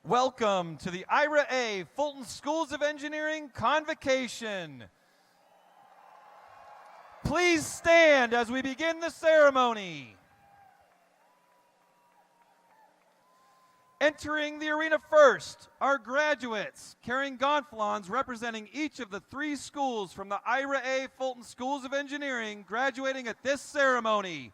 Welcome to the IRA Fulton Schools of Engineering Convocation. Please stand as we begin the ceremony. Entering the arena first, our graduates carrying gonfalons representing each of the 3 schools from the IRA Fulton Schools of Engineering graduating at this ceremony.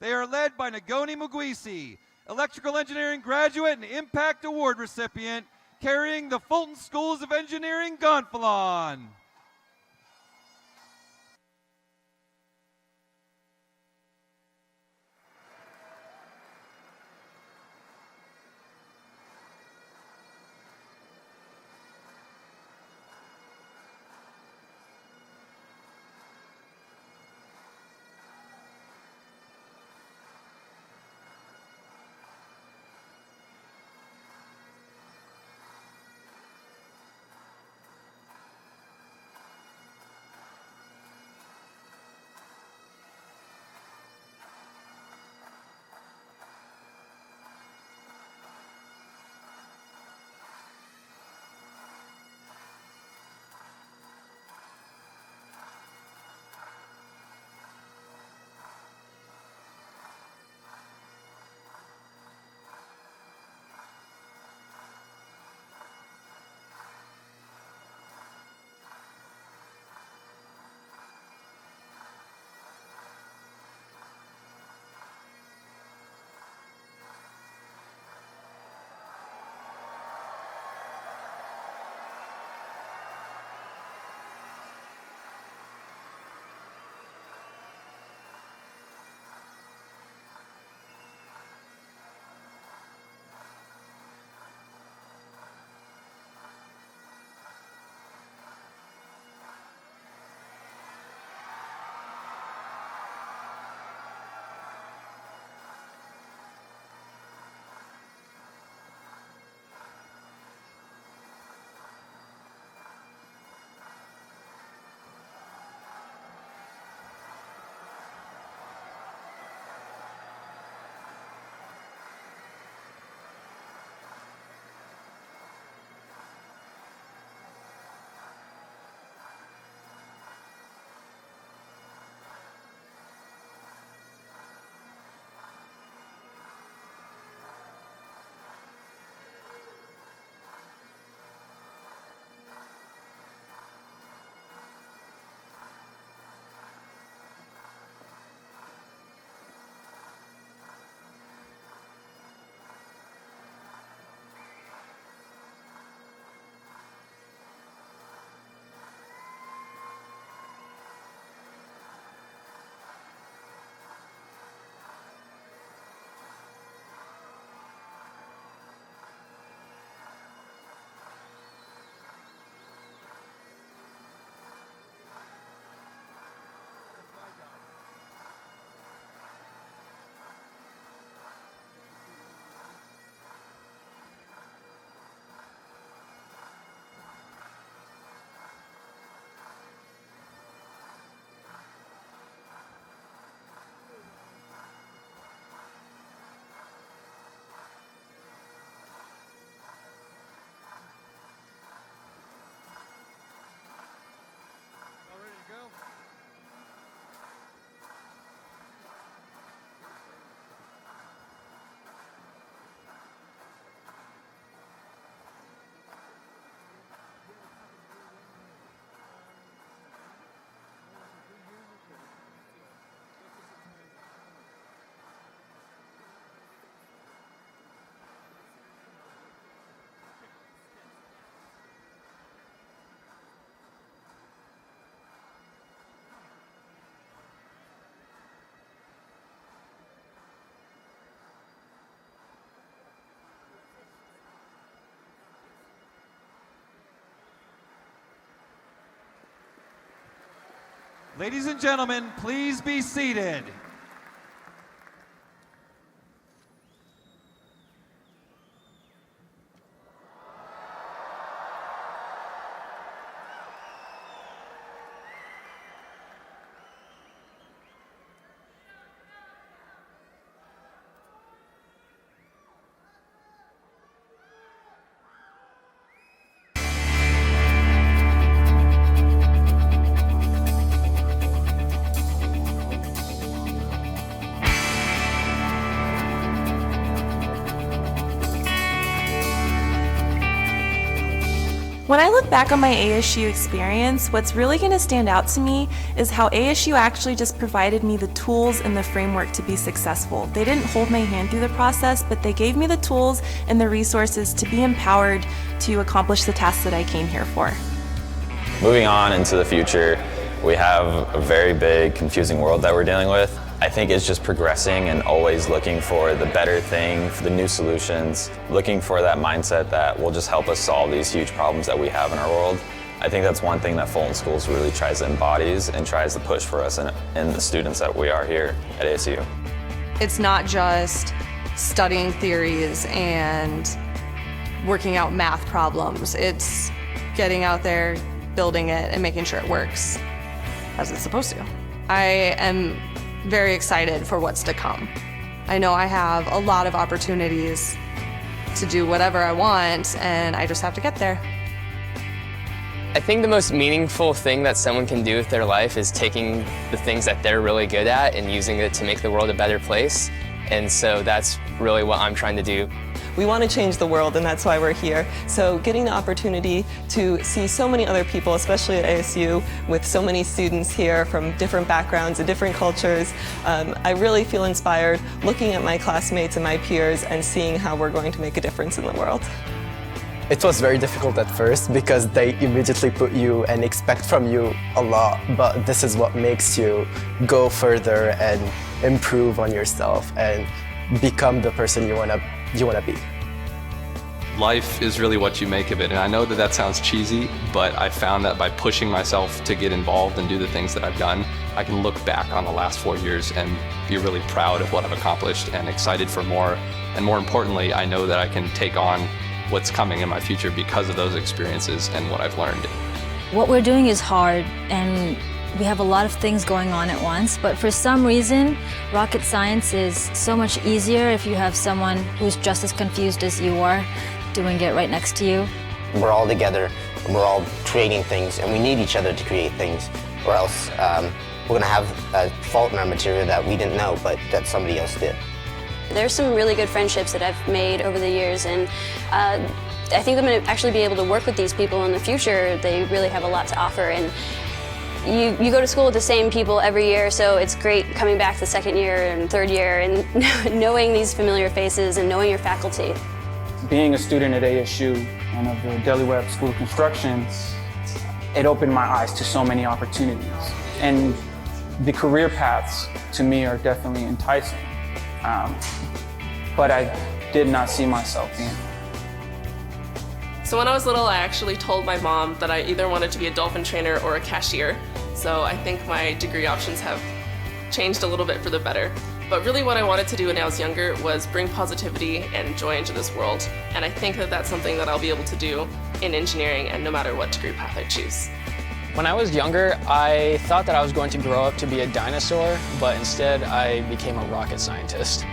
They are led by Nagoni Mugwisi, Electrical Engineering graduate and Impact Award recipient, carrying the Fulton Schools of Engineering gonfalon. Ladies and gentlemen, please be seated. When I look back on my ASU experience, what's really going to stand out to me is how ASU actually just provided me the tools and the framework to be successful. They didn't hold my hand through the process, but they gave me the tools and the resources to be empowered to accomplish the tasks that I came here for. Moving on into the future, we have a very big, confusing world that we're dealing with. I think it's just progressing and always looking for the better thing, for the new solutions, looking for that mindset that will just help us solve these huge problems that we have in our world. I think that's one thing that Fulton Schools really tries to embodies and tries to push for us and the students that we are here at ASU. It's not just studying theories and working out math problems. It's getting out there, building it, and making sure it works as it's supposed to. I am very excited for what's to come. I know I have a lot of opportunities to do whatever I want, and I just have to get there. I think the most meaningful thing that someone can do with their life is taking the things that they're really good at and using it to make the world a better place. And so that's really what I'm trying to do. We want to change the world, and that's why we're here. So getting the opportunity to see so many other people, especially at ASU, with so many students here from different backgrounds and different cultures, I really feel inspired looking at my classmates and my peers and seeing how we're going to make a difference in the world. It was very difficult at first because they immediately put you and expect from you a lot, but this is what makes you go further and improve on yourself and become the person you want to be. Life is really what you make of it, and I know that that sounds cheesy, but I found that by pushing myself to get involved and do the things that I've done, I can look back on the last 4 years and be really proud of what I've accomplished and excited for more. And more importantly, I know that I can take on what's coming in my future because of those experiences and what I've learned. What we're doing is hard, and we have a lot of things going on at once, but for some reason, rocket science is so much easier if you have someone who's just as confused as you are doing it right next to you. We're all together, and we're all creating things, and we need each other to create things, or else we're going to have a fault in our material that we didn't know, but that somebody else did. There's some really good friendships that I've made over the years, and I think I'm going to actually be able to work with these people in the future. They really have a lot to offer, and you go to school with the same people every year, so it's great coming back the second year and third year and knowing these familiar faces and knowing your faculty. Being a student at ASU and of the Deli Webb School of Construction, it opened my eyes to so many opportunities. And the career paths, to me, are definitely enticing. But I did not see myself being. So when I was little, I actually told my mom that I either wanted to be a dolphin trainer or a cashier. So I think my degree options have changed a little bit for the better. But really what I wanted to do when I was younger was bring positivity and joy into this world. And I think that that's something that I'll be able to do in engineering and no matter what degree path I choose. When I was younger, I thought that I was going to grow up to be a dinosaur, but instead I became a rocket scientist.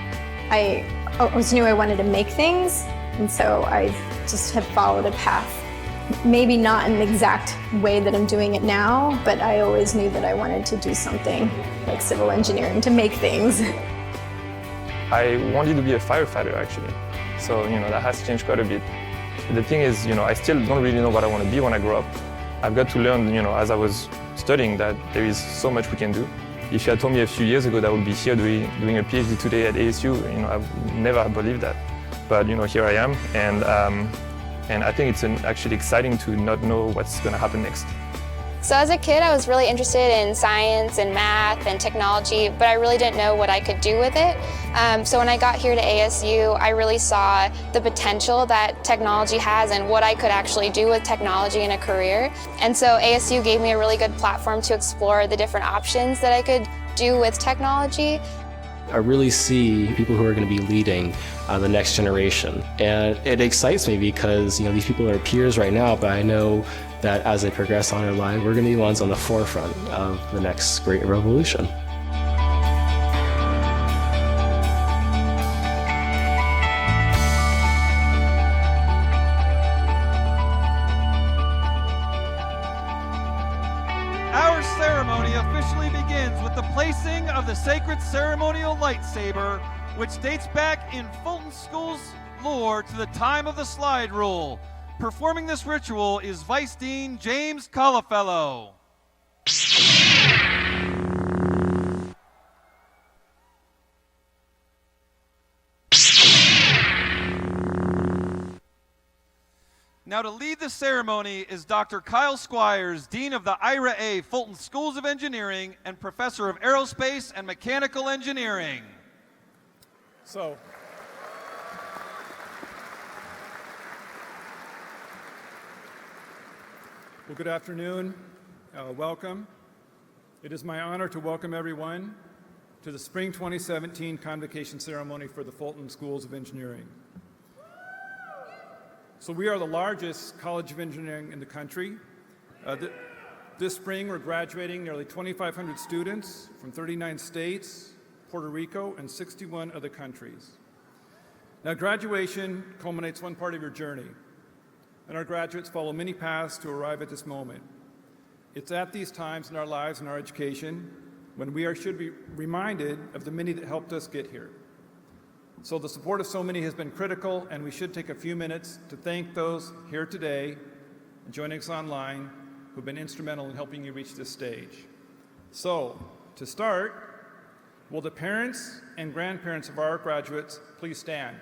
I always knew I wanted to make things, and so I just have followed a path. Maybe not in the exact way that I'm doing it now, but I always knew that I wanted to do something like civil engineering, to make things. I wanted to be a firefighter, actually. So, that has changed quite a bit. The thing is, I still don't really know what I want to be when I grow up. I've got to learn, as I was studying, that there is so much we can do. If you had told me a few years ago that I would be here doing a PhD today at ASU, I would never have believed that. But, here I am, and I think it's actually exciting to not know what's going to happen next. So as a kid, I was really interested in science and math and technology, but I really didn't know what I could do with it. So when I got here to ASU, I really saw the potential that technology has and what I could actually do with technology in a career. And so ASU gave me a really good platform to explore the different options that I could do with technology. I really see people who are going to be leading the next generation. And it excites me because, these people are peers right now, but I know that as they progress on their line, we're going to be the ones on the forefront of the next great revolution. Our ceremony officially begins with the placing of the sacred ceremonial lightsaber, which dates back in Fulton School's lore to the time of the slide rule. Performing this ritual is Vice Dean James Colafello. Now to lead the ceremony is Dr. Kyle Squires, Dean of the Ira A. Fulton Schools of Engineering and Professor of Aerospace and Mechanical Engineering. So, well, good afternoon. Welcome. It is my honor to welcome everyone to the Spring 2017 Convocation Ceremony for the Fulton Schools of Engineering. So we are the largest College of Engineering in the country. This spring, we're graduating nearly 2,500 students from 39 states, Puerto Rico, and 61 other countries. Now, graduation culminates one part of your journey, and our graduates follow many paths to arrive at this moment. It's at these times in our lives and our education when we should be reminded of the many that helped us get here. So the support of so many has been critical, and we should take a few minutes to thank those here today and joining us online who've been instrumental in helping you reach this stage. So, to start, will the parents and grandparents of our graduates please stand?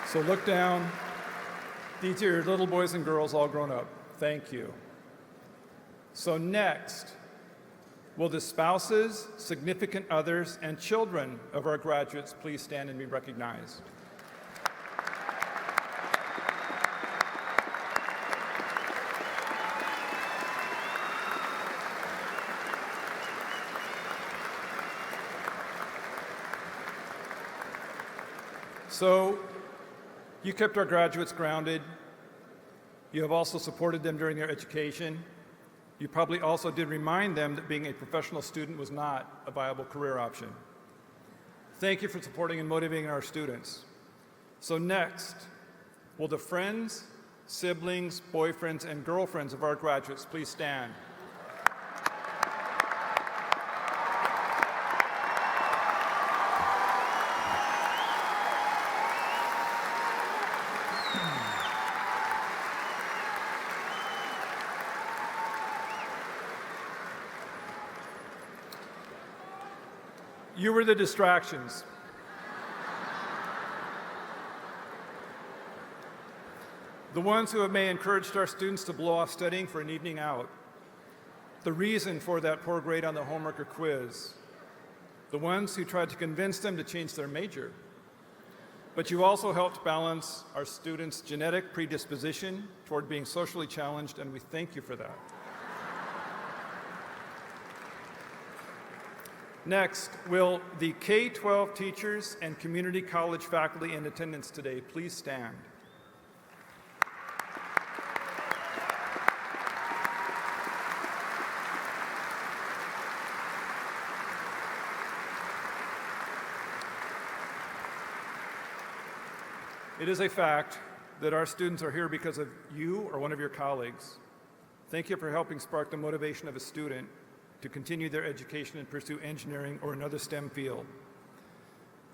So look down. These are your little boys and girls all grown up. Thank you. So next, will the spouses, significant others, and children of our graduates please stand and be recognized? So, you kept our graduates grounded. You have also supported them during their education. You probably also did remind them that being a professional student was not a viable career option. Thank you for supporting and motivating our students. So next, will the friends, siblings, boyfriends, and girlfriends of our graduates please stand? You were the distractions. The ones who may have encouraged our students to blow off studying for an evening out. The reason for that poor grade on the homework or quiz. The ones who tried to convince them to change their major. But you also helped balance our students' genetic predisposition toward being socially challenged, and we thank you for that. Next, will the K-12 teachers and community college faculty in attendance today please stand? It is a fact that our students are here because of you or one of your colleagues. Thank you for helping spark the motivation of a student to continue their education and pursue engineering or another STEM field.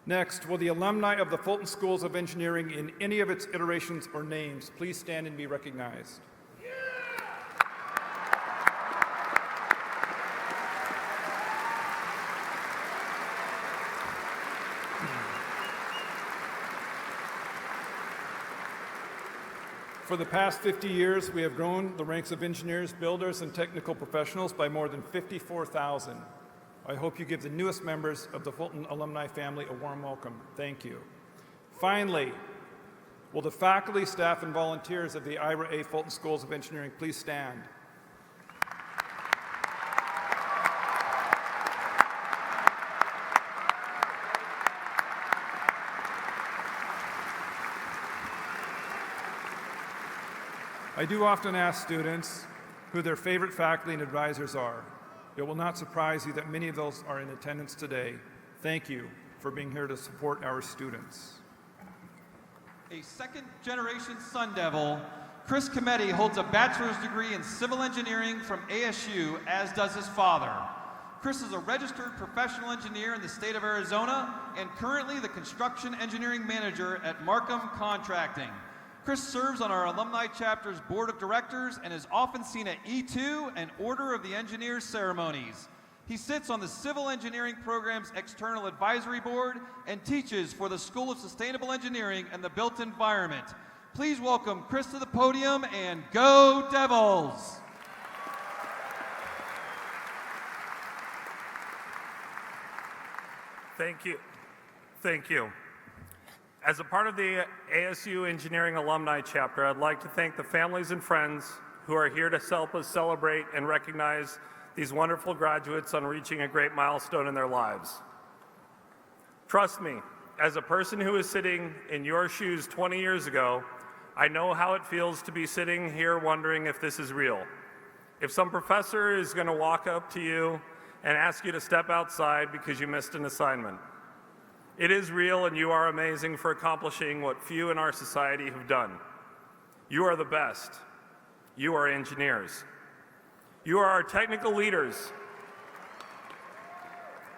Next, will the alumni of the Fulton Schools of Engineering in any of its iterations or names please stand and be recognized? For the past 50 years, we have grown the ranks of engineers, builders, and technical professionals by more than 54,000. I hope you give the newest members of the Fulton alumni family a warm welcome. Thank you. Finally, will the faculty, staff, and volunteers of the Ira A. Fulton Schools of Engineering please stand? I do often ask students who their favorite faculty and advisors are. It will not surprise you that many of those are in attendance today. Thank you for being here to support our students. A second-generation Sun Devil, Chris Cometti holds a bachelor's degree in civil engineering from ASU, as does his father. Chris is a registered professional engineer in the state of Arizona and currently the construction engineering manager at Markham Contracting. Chris serves on our Alumni Chapter's board of directors and is often seen at E2 and Order of the Engineers ceremonies. He sits on the Civil Engineering Program's External Advisory Board and teaches for the School of Sustainable Engineering and the Built Environment. Please welcome Chris to the podium and go Devils! Thank you. Thank you. As a part of the ASU Engineering Alumni Chapter, I'd like to thank the families and friends who are here to help us celebrate and recognize these wonderful graduates on reaching a great milestone in their lives. Trust me, as a person who was sitting in your shoes 20 years ago, I know how it feels to be sitting here wondering if this is real. If some professor is going to walk up to you and ask you to step outside because you missed an assignment. It is real, and you are amazing for accomplishing what few in our society have done. You are the best. You are engineers. You are our technical leaders.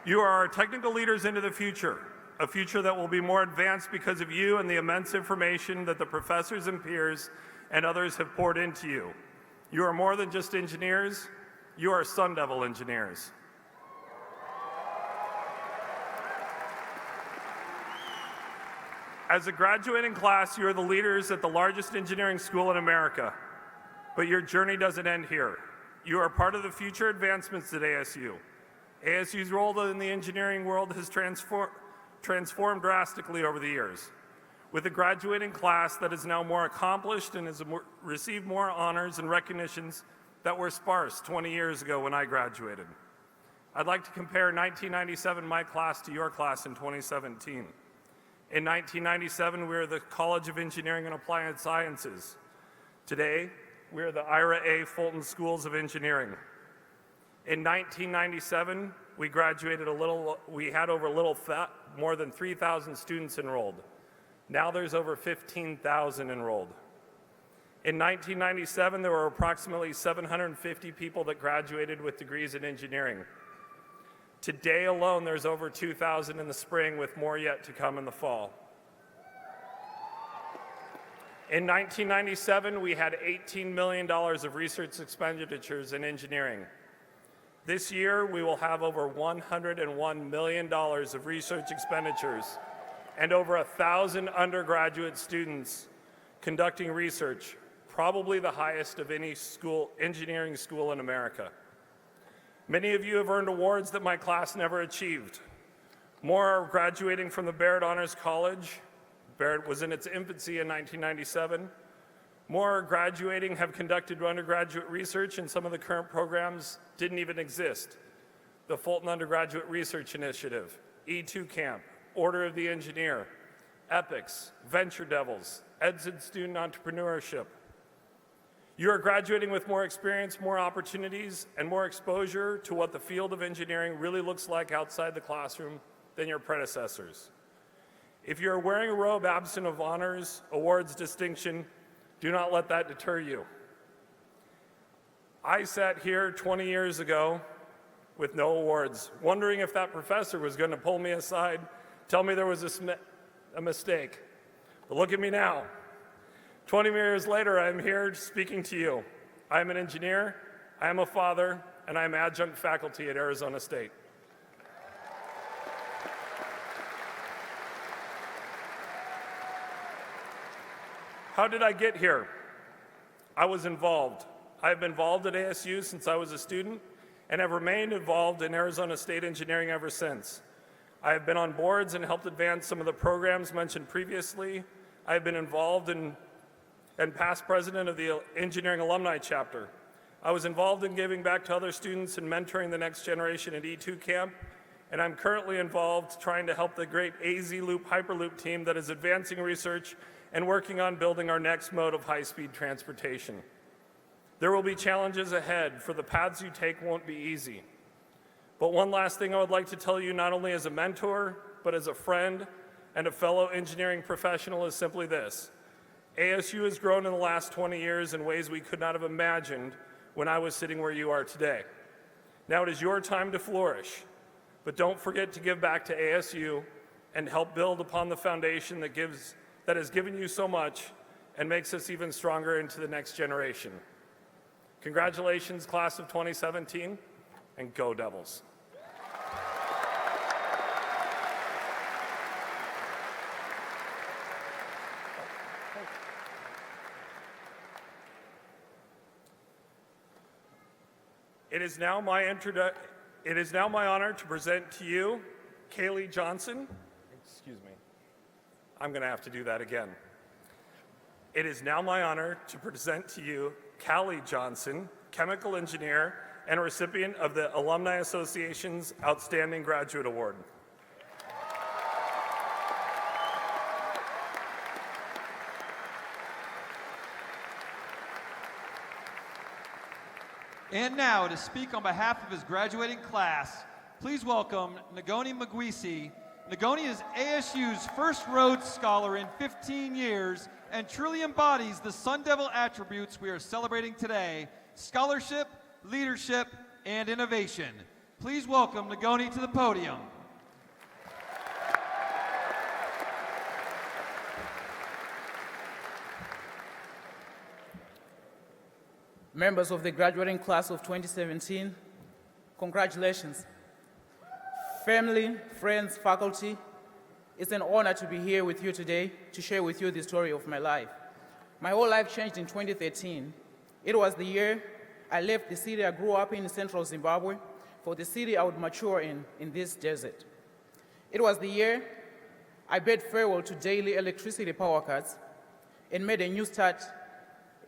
You are our technical leaders into the future, a future that will be more advanced because of you and the immense information that the professors and peers and others have poured into you. You are more than just engineers. You are Sun Devil engineers. As a graduating class, you are the leaders at the largest engineering school in America. But your journey doesn't end here. You are part of the future advancements at ASU. ASU's role in the engineering world has transformed drastically over the years. With a graduating class that is now more accomplished and has received more honors and recognitions that were sparse 20 years ago when I graduated. I'd like to compare 1997, my class, to your class in 2017. In 1997, we were the College of Engineering and Applied Sciences. Today, we are the Ira A. Fulton Schools of Engineering. In 1997, we graduated more than 3,000 students enrolled. Now there's over 15,000 enrolled. In 1997, there were approximately 750 people that graduated with degrees in engineering. Today alone, there's over 2,000 in the spring, with more yet to come in the fall. In 1997, we had $18 million of research expenditures in engineering. This year, we will have over $101 million of research expenditures and over 1,000 undergraduate students conducting research, probably the highest of any engineering school in America. Many of you have earned awards that my class never achieved. More are graduating from the Barrett Honors College. Barrett was in its infancy in 1997. More are graduating, have conducted undergraduate research, and some of the current programs didn't even exist. The Fulton Undergraduate Research Initiative, E2 Camp, Order of the Engineer, EPICS, Venture Devils, Edson Student Entrepreneurship. You are graduating with more experience, more opportunities, and more exposure to what the field of engineering really looks like outside the classroom than your predecessors. If you're wearing a robe absent of honors, awards, distinction, do not let that deter you. I sat here 20 years ago with no awards, wondering if that professor was going to pull me aside, tell me there was a mistake. But look at me now. 20 years later, I'm here speaking to you. I'm an engineer, I am a father, and I'm adjunct faculty at Arizona State. How did I get here? I was involved. I've been involved at ASU since I was a student and have remained involved in Arizona State engineering ever since. I have been on boards and helped advance some of the programs mentioned previously. I have been involved in and past president of the Engineering Alumni Chapter. I was involved in giving back to other students and mentoring the next generation at E2 Camp, and I'm currently involved trying to help the great AZ Loop Hyperloop team that is advancing research and working on building our next mode of high-speed transportation. There will be challenges ahead, for the paths you take won't be easy. But one last thing I would like to tell you, not only as a mentor, but as a friend and a fellow engineering professional, is simply this. ASU has grown in the last 20 years in ways we could not have imagined when I was sitting where you are today. Now it is your time to flourish, but don't forget to give back to ASU and help build upon the foundation that has given you so much and makes us even stronger into the next generation. Congratulations, class of 2017, and go Devils. It is now my honor to present to you Callie Johnson. Excuse me. I'm going to have to do that again. It is now my honor to present to you Callie Johnson, chemical engineer and a recipient of the Alumni Association's Outstanding Graduate Award. And now, to speak on behalf of his graduating class, please welcome Ngoni Magwisi. Ngoni is ASU's first Rhodes Scholar in 15 years and truly embodies the Sun Devil attributes we are celebrating today: scholarship, leadership, and innovation. Please welcome Ngoni to the podium. Members of the graduating class of 2017, congratulations. Family, friends, faculty, it's an honor to be here with you today to share with you the story of my life. My whole life changed in 2013. It was the year I left the city I grew up in central Zimbabwe for the city I would mature in this desert. It was the year I bade farewell to daily electricity power cuts and made a new start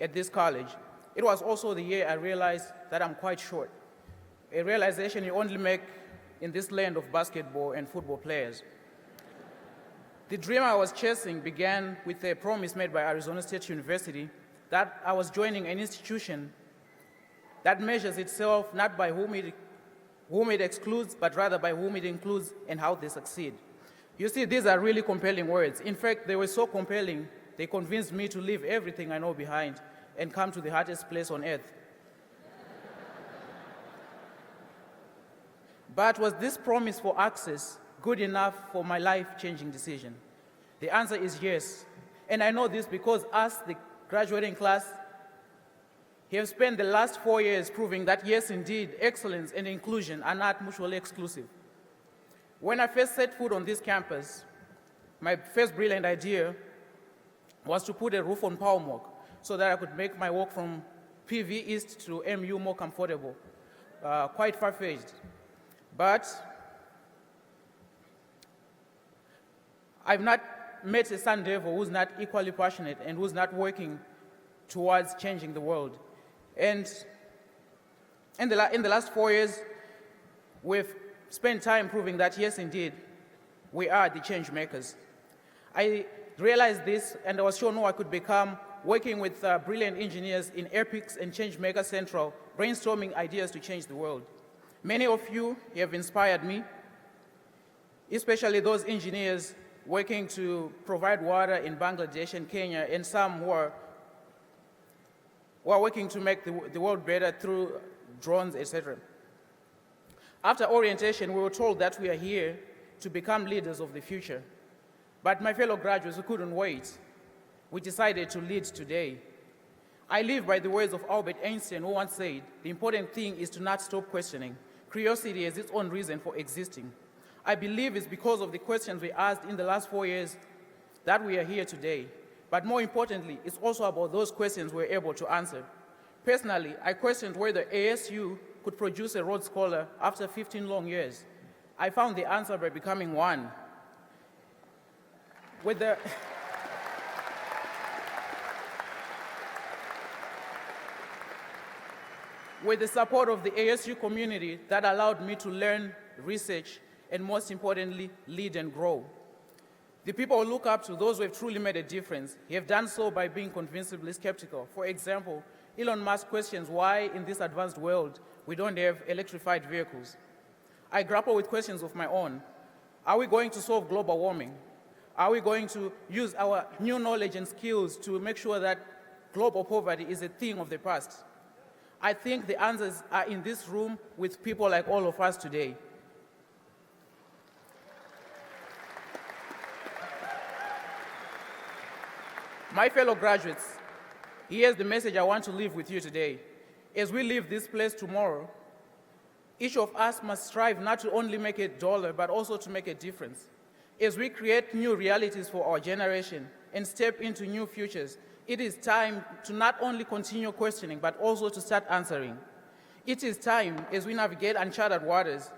at this college. It was also the year I realized that I'm quite short, a realization you only make in this land of basketball and football players. The dream I was chasing began with a promise made by Arizona State University that I was joining an institution that measures itself not by whom it excludes, but rather by whom it includes and how they succeed. You see, these are really compelling words. In fact, they were so compelling, they convinced me to leave everything I know behind and come to the hottest place on earth. But was this promise for access good enough for my life-changing decision? The answer is yes. And I know this because us, the graduating class, have spent the last 4 years proving that yes, indeed, excellence and inclusion are not mutually exclusive. When I first set foot on this campus, my first brilliant idea was to put a roof on Power Mock so that I could make my walk from PV East to MU more comfortable, quite far-fetched. But I've not met a Sun Devil who's not equally passionate and who's not working towards changing the world. And in the last 4 years, we've spent time proving that, yes, indeed, we are the change makers. I realized this, and I was sure no I could become working with brilliant engineers in Airpix and Changemaker Central, brainstorming ideas to change the world. Many of you have inspired me, especially those engineers working to provide water in Bangladesh and Kenya, and some who are working to make the world better through drones, etc. After orientation, we were told that we are here to become leaders of the future. But my fellow graduates who couldn't wait, we decided to lead today. I live by the words of Albert Einstein, who once said, the important thing is to not stop questioning. Curiosity has its own reason for existing. I believe it's because of the questions we asked in the last 4 years that we are here today. But more importantly, it's also about those questions we're able to answer. Personally, I questioned whether ASU could produce a Rhodes Scholar after 15 long years. I found the answer by becoming one. With the support of the ASU community that allowed me to learn, research, and most importantly, lead and grow. The people who look up to those who have truly made a difference have done so by being convincingly skeptical. For example, Elon Musk questions why in this advanced world we don't have electrified vehicles. I grapple with questions of my own. Are we going to solve global warming? Are we going to use our new knowledge and skills to make sure that global poverty is a thing of the past? I think the answers are in this room with people like all of us today. My fellow graduates, here's the message I want to leave with you today. As we leave this place tomorrow, each of us must strive not to only make a dollar, but also to make a difference. As we create new realities for our generation and step into new futures, it is time to not only continue questioning, but also to start answering. It is time, as we navigate uncharted waters,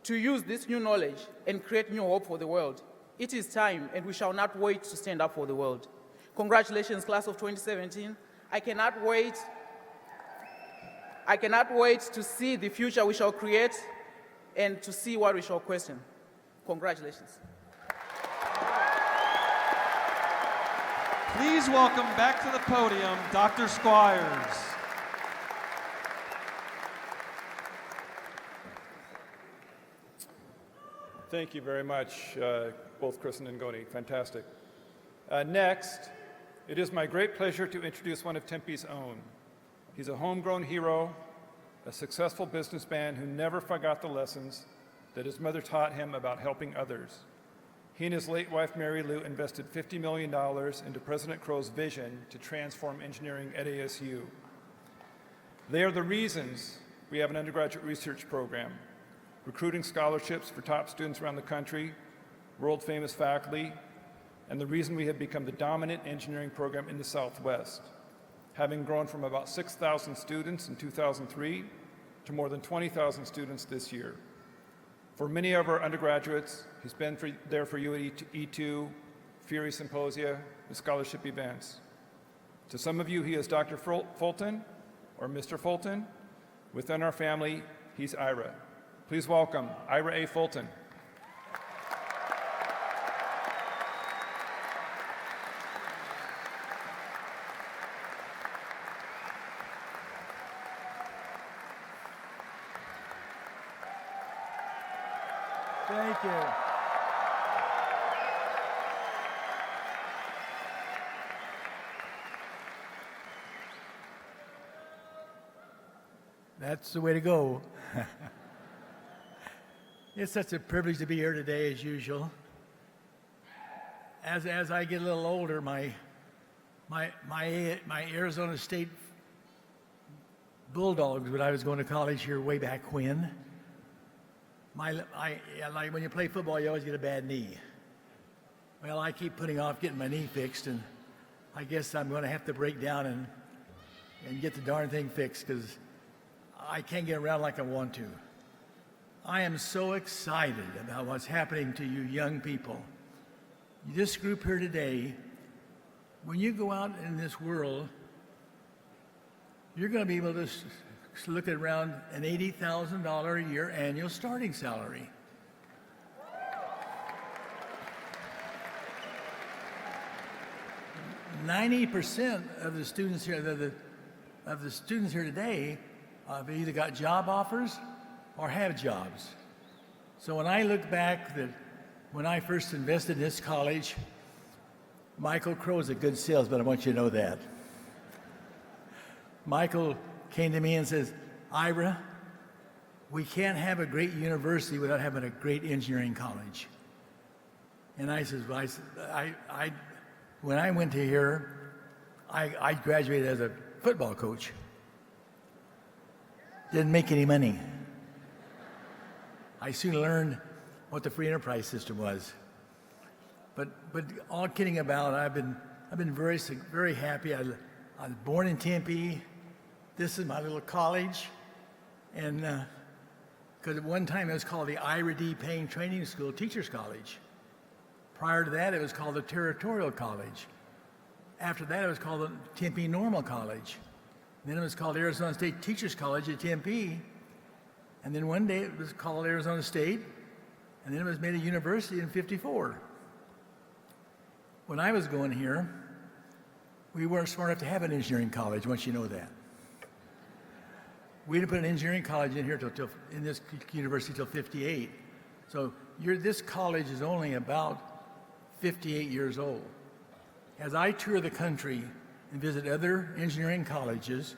to use this new knowledge and create new hope for the world. It is time, and we shall not wait to stand up for the world. Congratulations, class of 2017. I cannot wait to see the future we shall create and to see what we shall question. Congratulations. Please welcome back to the podium, Dr. Squires. Thank you very much, both Kristen and Goni. Fantastic. Next, it is my great pleasure to introduce one of Tempe's own. He's a homegrown hero, a successful businessman who never forgot the lessons that his mother taught him about helping others. He and his late wife, Mary Lou, invested $50 million into President Crow's vision to transform engineering at ASU. They are the reasons we have an undergraduate research program, recruiting scholarships for top students around the country, world-famous faculty, and the reason we have become the dominant engineering program in the Southwest, having grown from about 6,000 students in 2003 to more than 20,000 students this year. For many of our undergraduates, he's been there for you at E2, Fury Symposia, and scholarship events. To some of you, he is Dr. Fulton or Mr. Fulton. Within our family, he's Ira. Please welcome Ira A. Fulton. Thank you. That's the way to go. It's such a privilege to be here today, as usual. As I get a little older, my Arizona State Bulldogs, when I was going to college here way back when, like when you play football, you always get a bad knee. Well, I keep putting off getting my knee fixed, and I guess I'm going to have to break down and get the darn thing fixed because I can't get around like I want to. I am so excited about what's happening to you young people. This group here today, when you go out in this world, you're going to be able to look at around an $80,000 a year annual starting salary. %90 of the students here, today, have either got job offers or have jobs. So when I look back, that when I first invested in this college, Michael Crow is a good salesman. I want you to know that. Michael came to me and says, Ira, we can't have a great university without having a great engineering college. And I said, well, when I went to here, I graduated as a football coach. Didn't make any money. I soon learned what the free enterprise system was. But all kidding about, I've been very happy. I was born in Tempe. This is my little college, and because at one time it was called the Ira D. Payne Training School Teachers College. Prior to that, it was called the Territorial College. After that, it was called the Tempe Normal College. Then it was called Arizona State Teachers College at Tempe. And then one day it was called Arizona State, and then it was made a university in '54. When I was going here, we weren't smart enough to have an engineering college, once you know that. we didn't put an engineering college in here in this university till 58. So this college is only about 58 years old. As I tour the country and visit other engineering colleges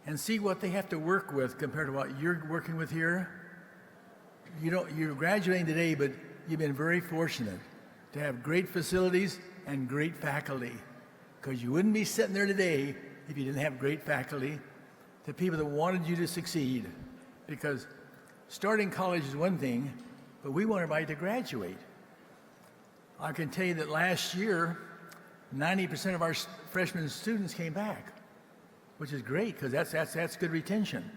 and see what they have to work with compared to what you're working with here, you're graduating today, but you've been very fortunate to have great facilities and great faculty, because you wouldn't be sitting there today if you didn't have great faculty, the people that wanted you to succeed. Because starting college is one thing, but we want everybody to graduate. I can tell you that last year, 90% of our freshman students came back, which is great, because that's good retention.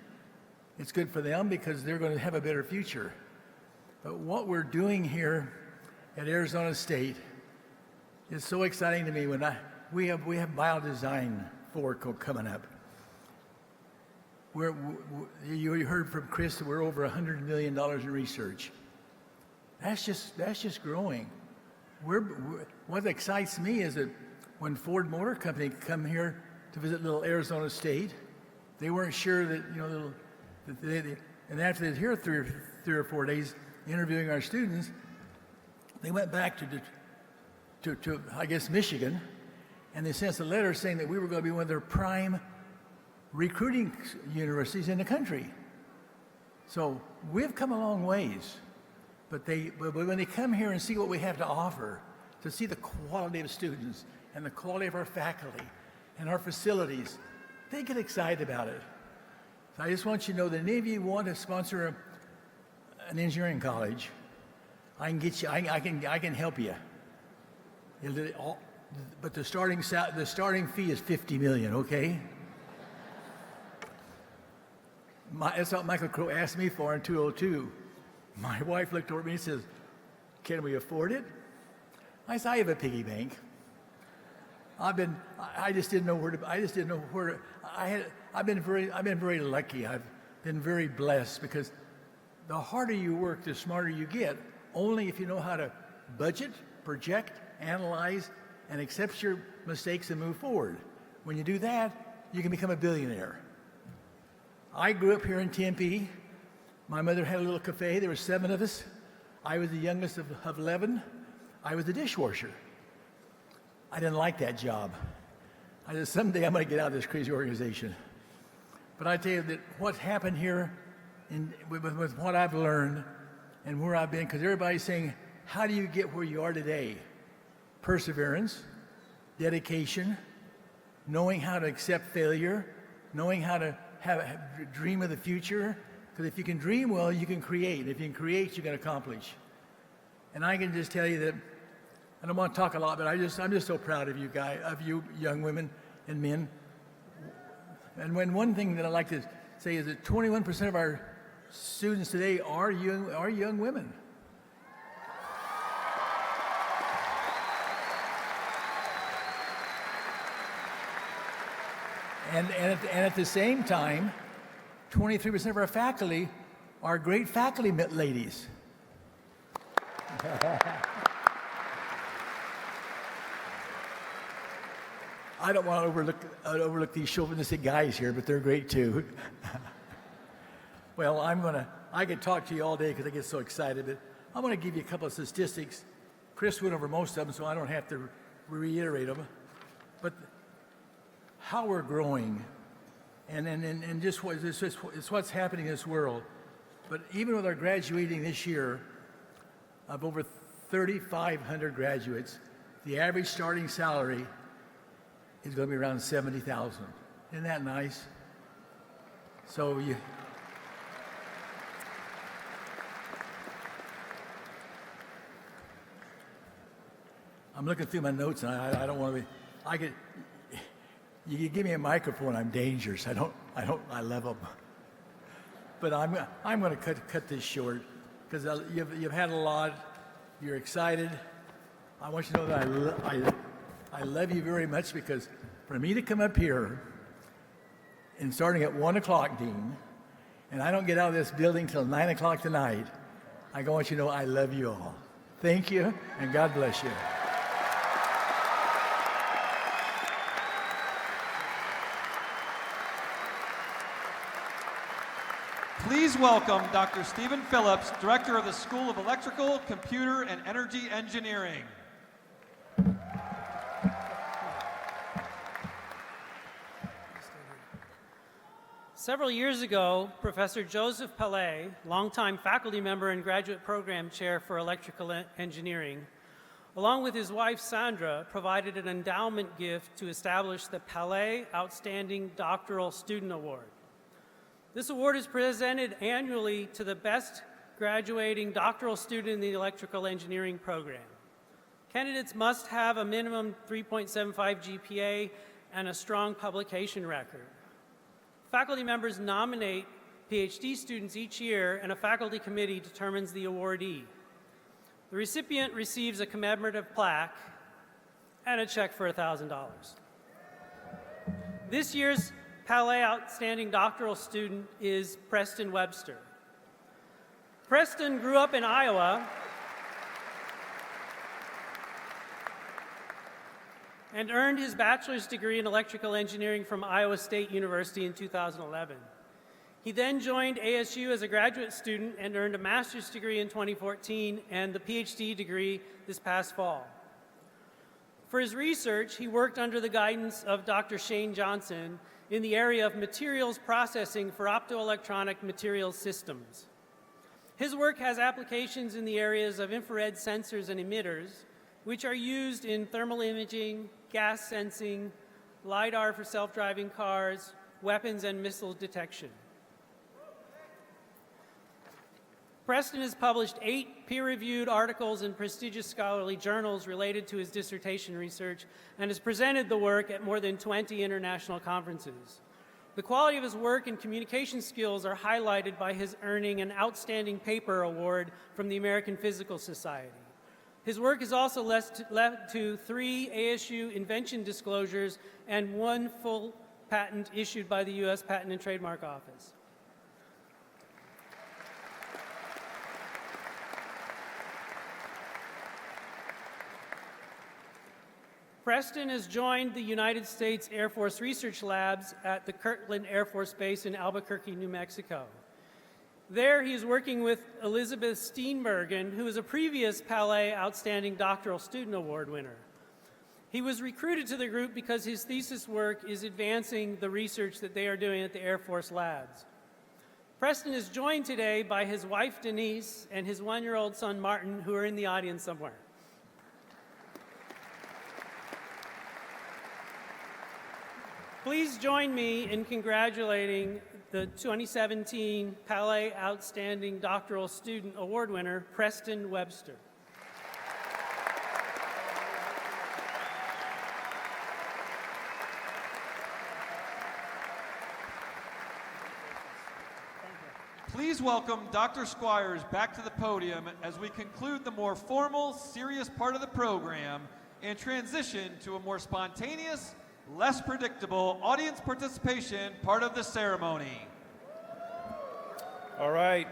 It's good for them because they're going to have a better future. But what we're doing here at Arizona State is so exciting to me. We have Biodesign 4 coming up. You heard from Chris that we're over $100 million in research. That's just growing. What excites me is that when Ford Motor Company come here to visit little Arizona State, they weren't sure that, and after they're here three or 4 days interviewing our students, they went back to I guess, Michigan, and they sent us a letter saying that we were going to be one of their prime recruiting universities in the country. So we've come a long ways. But when they come here and see what we have to offer, to see the quality of students and the quality of our faculty and our facilities, they get excited about it. So I just want you to know that any of you want to sponsor an engineering college, I can get you. I can help you. But the starting fee is $50 million. Okay. That's what Michael Crow asked me for in 2002. My wife looked over at me and says, "Can we afford it?" I said, "I have a piggy bank. I've been very lucky. I've been very blessed, because the harder you work, the smarter you get, only if you know how to budget, project, analyze, and accept your mistakes and move forward. When you do that, you can become a billionaire." I grew up here in Tempe. My mother had a little cafe. There were 7 of us. I was the youngest of 11. I was the dishwasher. I didn't like that job. I said, someday I'm going to get out of this crazy organization. But I tell you that what's happened here with what I've learned and where I've been, because everybody's saying, how do you get where you are today? Perseverance, dedication, knowing how to accept failure, knowing how to dream of the future. Because if you can dream well, you can create. If you can create, you can accomplish. And I can just tell you that, I don't want to talk a lot, but I'm just so proud of you guys, of you young women and men. And one thing that I like to say is that 21% of our students today are young women. And at the same time, 23% of our faculty are great faculty ladies. I don't want to overlook these chauvinistic guys here, but they're great too. Well, I could talk to you all day because I get so excited, but I'm going to give you a couple of statistics. Chris went over most of them, so I don't have to reiterate them. But how we're growing, and just it's what's happening in this world. But even with our graduating this year of over 3,500 graduates, the average starting salary is going to be around $70,000. Isn't that nice? So I'm looking through my notes, and I don't want to be. You give me a microphone, I'm dangerous. I love them. But I'm going to cut this short, because you've had a lot. You're excited. I want you to know that I love you very much, because for me to come up here and starting at 1 o'clock, Dean, and I don't get out of this building till 9 o'clock tonight, I want you to know I love you all. Thank you, and God bless you. Please welcome Dr. Stephen Phillips, Director of the School of Electrical, Computer, and Energy Engineering. Several years ago, Professor Joseph Palais, longtime faculty member and graduate program chair for electrical engineering, along with his wife Sandra, provided an endowment gift to establish the Palais Outstanding Doctoral Student Award. This award is presented annually to the best graduating doctoral student in the electrical engineering program. Candidates must have a minimum 3.75 GPA and a strong publication record. Faculty members nominate PhD students each year, and a faculty committee determines the awardee. The recipient receives a commemorative plaque and a check for $1,000. This year's Palais Outstanding Doctoral student is Preston Webster. Preston grew up in Iowa and earned his bachelor's degree in electrical engineering from Iowa State University in 2011. He then joined ASU as a graduate student and earned a master's degree in 2014 and the PhD degree this past fall. For his research, he worked under the guidance of Dr. Shane Johnson in the area of materials processing for optoelectronic materials systems. His work has applications in the areas of infrared sensors and emitters, which are used in thermal imaging, gas sensing, LiDAR for self-driving cars, weapons and missile detection. Preston has published 8 peer-reviewed articles in prestigious scholarly journals related to his dissertation research and has presented the work at more than 20 international conferences. The quality of his work and communication skills are highlighted by his earning an Outstanding Paper Award from the American Physical Society. His work has also led to 3 ASU invention disclosures and 1 full patent issued by the U.S. Patent and Trademark Office. Preston has joined the United States Air Force Research Labs at the Kirtland Air Force Base in Albuquerque, New Mexico. There, he is working with Elizabeth Steenbergen, who is a previous Palais Outstanding Doctoral Student Award winner. He was recruited to the group because his thesis work is advancing the research that they are doing at the Air Force labs. Preston is joined today by his wife, Denise, and his 1-year-old son, Martin, who are in the audience somewhere. Please join me in congratulating the 2017 Palais Outstanding Doctoral Student Award winner, Preston Webster. Please welcome Dr. Squires back to the podium as we conclude the more formal, serious part of the program and transition to a more spontaneous, less predictable audience participation part of the ceremony. All right,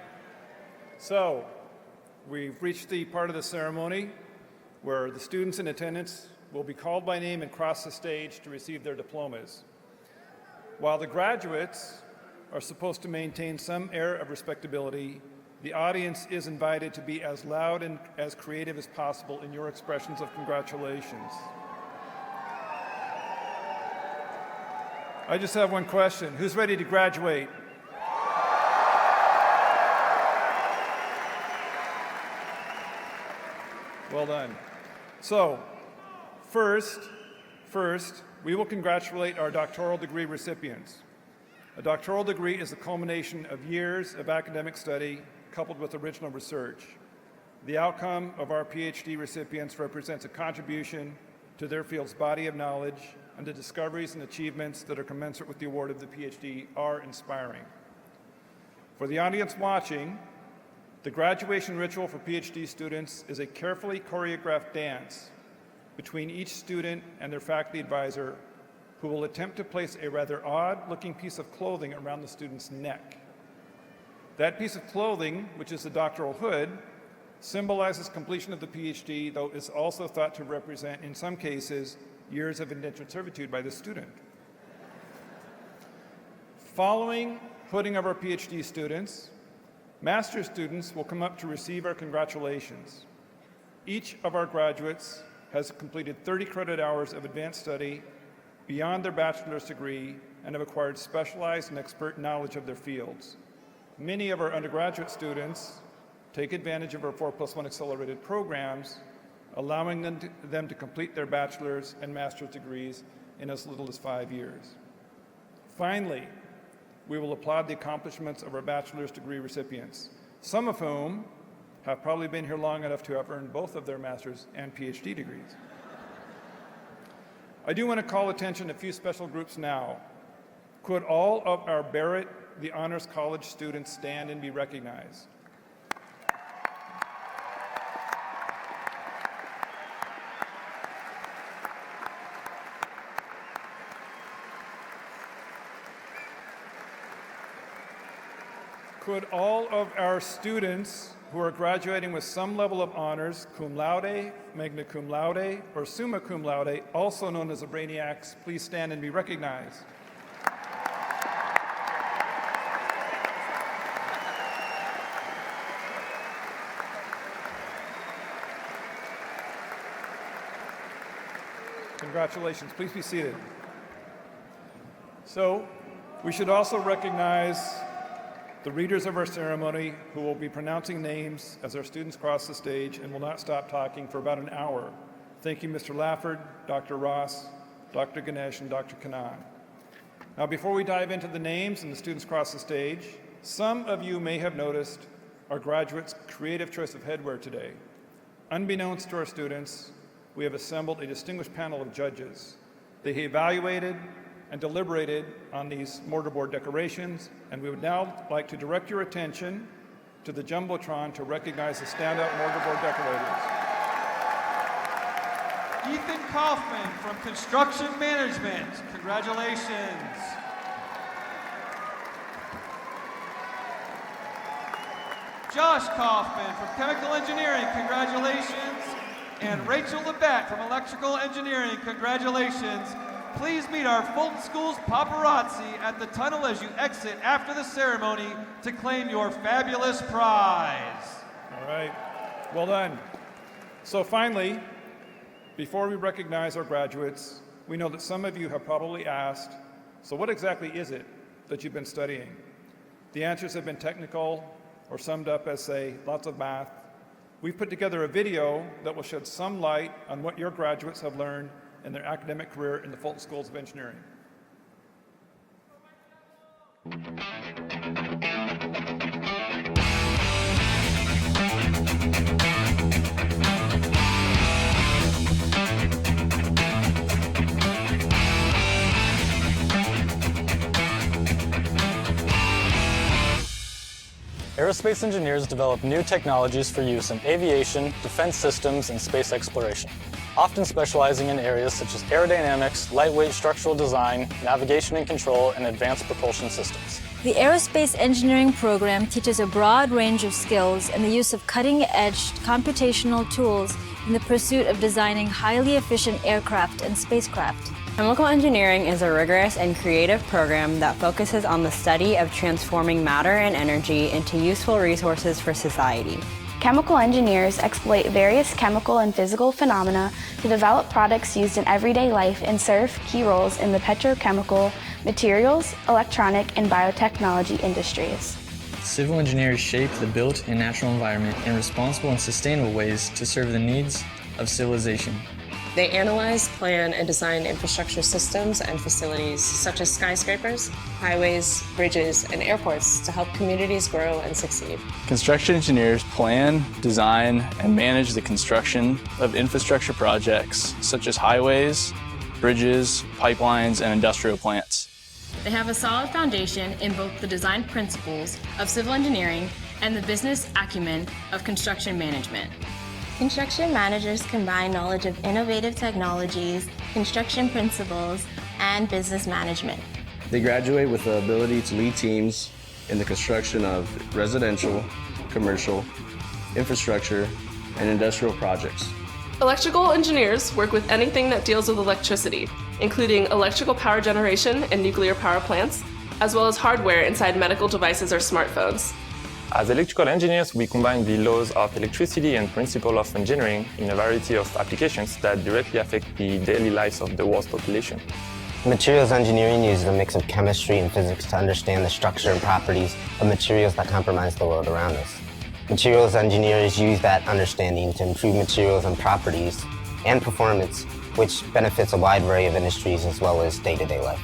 so we've reached the part of the ceremony where the students in attendance will be called by name and cross the stage to receive their diplomas. While the graduates are supposed to maintain some air of respectability, the audience is invited to be as loud and as creative as possible in your expressions of congratulations. I just have one question. Who's ready to graduate? Well done. So, first, we will congratulate our doctoral degree recipients. A doctoral degree is the culmination of years of academic study coupled with original research. The outcome of our PhD recipients represents a contribution to their field's body of knowledge, and the discoveries and achievements that are commensurate with the award of the PhD are inspiring. For the audience watching, the graduation ritual for PhD students is a carefully choreographed dance between each student and their faculty advisor, who will attempt to place a rather odd-looking piece of clothing around the student's neck. That piece of clothing, which is the doctoral hood, symbolizes completion of the PhD, though is also thought to represent, in some cases, years of indentured servitude by the student. Following hooding of our PhD students, Master's students will come up to receive our congratulations. Each of our graduates has completed 30 credit hours of advanced study beyond their bachelor's degree and have acquired specialized and expert knowledge of their fields. Many of our undergraduate students take advantage of our 4+1 accelerated programs, allowing them to complete their bachelor's and master's degrees in as little as 5 years. Finally, we will applaud the accomplishments of our bachelor's degree recipients, some of whom have probably been here long enough to have earned both of their master's and PhD degrees. I do want to call attention to a few special groups now. Could all of our Barrett, the Honors College students, stand and be recognized? Could all of our students who are graduating with some level of honors, cum laude, magna cum laude, or summa cum laude, also known as the Brainiacs, please stand and be recognized? Congratulations. Please be seated. So, we should also recognize the readers of our ceremony who will be pronouncing names as our students cross the stage and will not stop talking for about an hour. Thank you, Mr. Lafford, Dr. Ross, Dr. Ganesh, and Dr. Kanan. Now, before we dive into the names and the students cross the stage, some of you may have noticed our graduates' creative choice of headwear today. Unbeknownst to our students, we have assembled a distinguished panel of judges. They evaluated and deliberated on these mortarboard decorations, and we would now like to direct your attention to the Jumbotron to recognize the standout mortarboard decorators. Ethan Kaufman from Construction Management, congratulations. Josh Kaufman from Chemical Engineering, congratulations. And Rachel Labatt from Electrical Engineering, congratulations. Please meet our Fulton Schools paparazzi at the tunnel as you exit after the ceremony to claim your fabulous prize. All right, well done. So finally, before we recognize our graduates, we know that some of you have probably asked, so what exactly is it that you've been studying? The answers have been technical or summed up as, say, lots of math. We've put together a video that will shed some light on what your graduates have learned in their academic career in the Fulton Schools of Engineering. Aerospace engineers develop new technologies for use in aviation, defense systems, and space exploration, often specializing in areas such as aerodynamics, lightweight structural design, navigation and control, and advanced propulsion systems. The Aerospace Engineering program teaches a broad range of skills and the use of cutting-edge computational tools in the pursuit of designing highly efficient aircraft and spacecraft. Chemical engineering is a rigorous and creative program that focuses on the study of transforming matter and energy into useful resources for society. Chemical engineers exploit various chemical and physical phenomena to develop products used in everyday life and serve key roles in the petrochemical, materials, electronic, and biotechnology industries. Civil engineers shape the built and natural environment in responsible and sustainable ways to serve the needs of civilization. They analyze, plan, and design infrastructure systems and facilities such as skyscrapers, highways, bridges, and airports to help communities grow and succeed. Construction engineers plan, design, and manage the construction of infrastructure projects such as highways, bridges, pipelines, and industrial plants. They have a solid foundation in both the design principles of civil engineering and the business acumen of construction management. Construction managers combine knowledge of innovative technologies, construction principles, and business management. They graduate with the ability to lead teams in the construction of residential, commercial, infrastructure, and industrial projects. Electrical engineers work with anything that deals with electricity, including electrical power generation and nuclear power plants, as well as hardware inside medical devices or smartphones. As electrical engineers, we combine the laws of electricity and principles of engineering in a variety of applications that directly affect the daily lives of the world's population. Materials engineering uses a mix of chemistry and physics to understand the structure and properties of materials that comprise the world around us. Materials engineers use that understanding to improve materials and properties and performance, which benefits a wide array of industries as well as day-to-day life.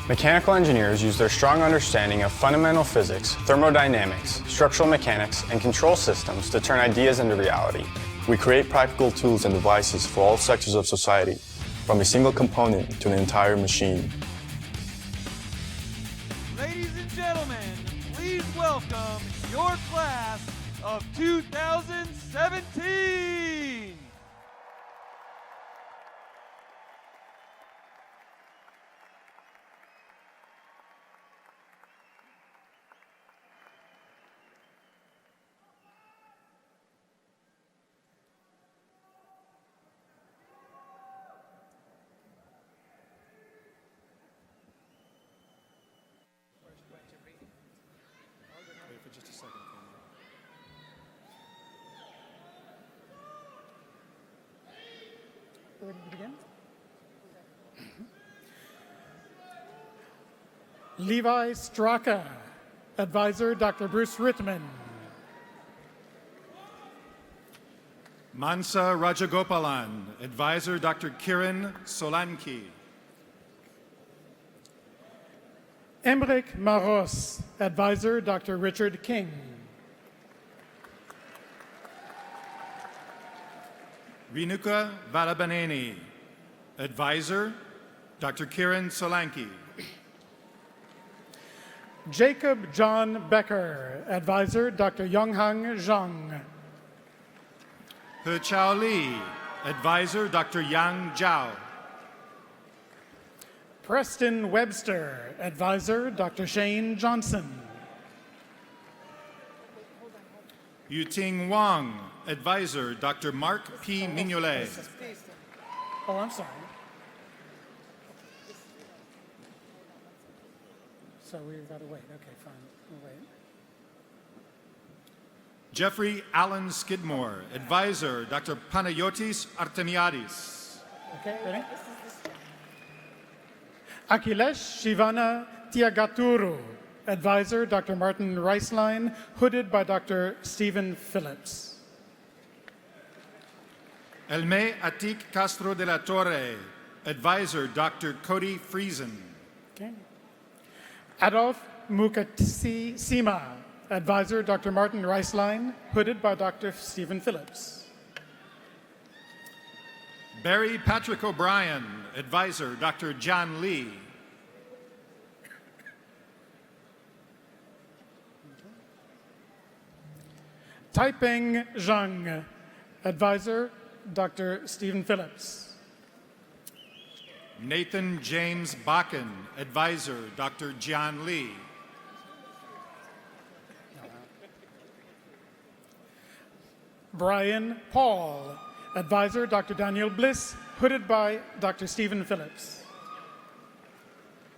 Mechanical engineers use their strong understanding of fundamental physics, thermodynamics, structural mechanics, and control systems to turn ideas into reality. We create practical tools and devices for all sectors of society, from a single component to an entire machine. Ladies and gentlemen, please welcome your class of 2017. Ready to begin? Levi Straka, Advisor Dr. Bruce Rittman. Mansa Rajagopalan, Advisor Dr. Kiran Solanki. Emmerich Maros, Advisor Dr. Richard King. Renuka Valabaneni, Advisor Dr. Kiran Solanki. Jacob John Becker, Advisor Dr. Yonghang Zhang. He Chao Li, Advisor Dr. Yang Zhao. Preston Webster, Advisor Dr. Shane Johnson. Yuting Wang, Advisor Dr. Mark P. Mignolet. Oh, I'm sorry. So we've got to wait. Okay, fine. We'll wait. Jeffrey Allen Skidmore, Advisor Dr. Panayotis Artemiadis. Okay, ready? Akhilesh Shivana Tiagaturu, Advisor Dr. Martin Reislein, hooded by Dr. Stephen Phillips. Elme Atik Castro de la Torre, Advisor Dr. Cody Friesen. Okay. Adolf Mukatsi Sima, Advisor Dr. Martin Reislein, hooded by Dr. Stephen Phillips. Barry Patrick O'Brien, Advisor Dr. John Lee. Taiping Zhang, Advisor Dr. Stephen Phillips. Nathan James Bakken, Advisor Dr. John Lee. Brian Paul, Advisor Dr. Daniel Bliss, hooded by Dr. Stephen Phillips.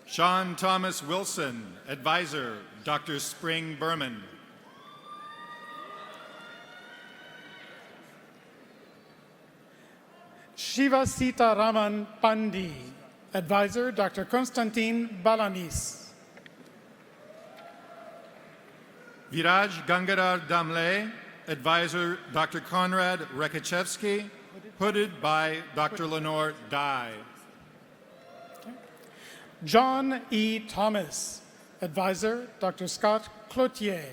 Sean Thomas Wilson, Advisor Dr. Spring Berman. Shiva Sita Raman Pandi, Advisor Dr. Konstantin Balanis. Viraj Gangadhar Damle, Advisor Dr. Konrad Rekachevsky, hooded by Dr. Lenore Dye. John E. Thomas, Advisor Dr. Scott Cloutier.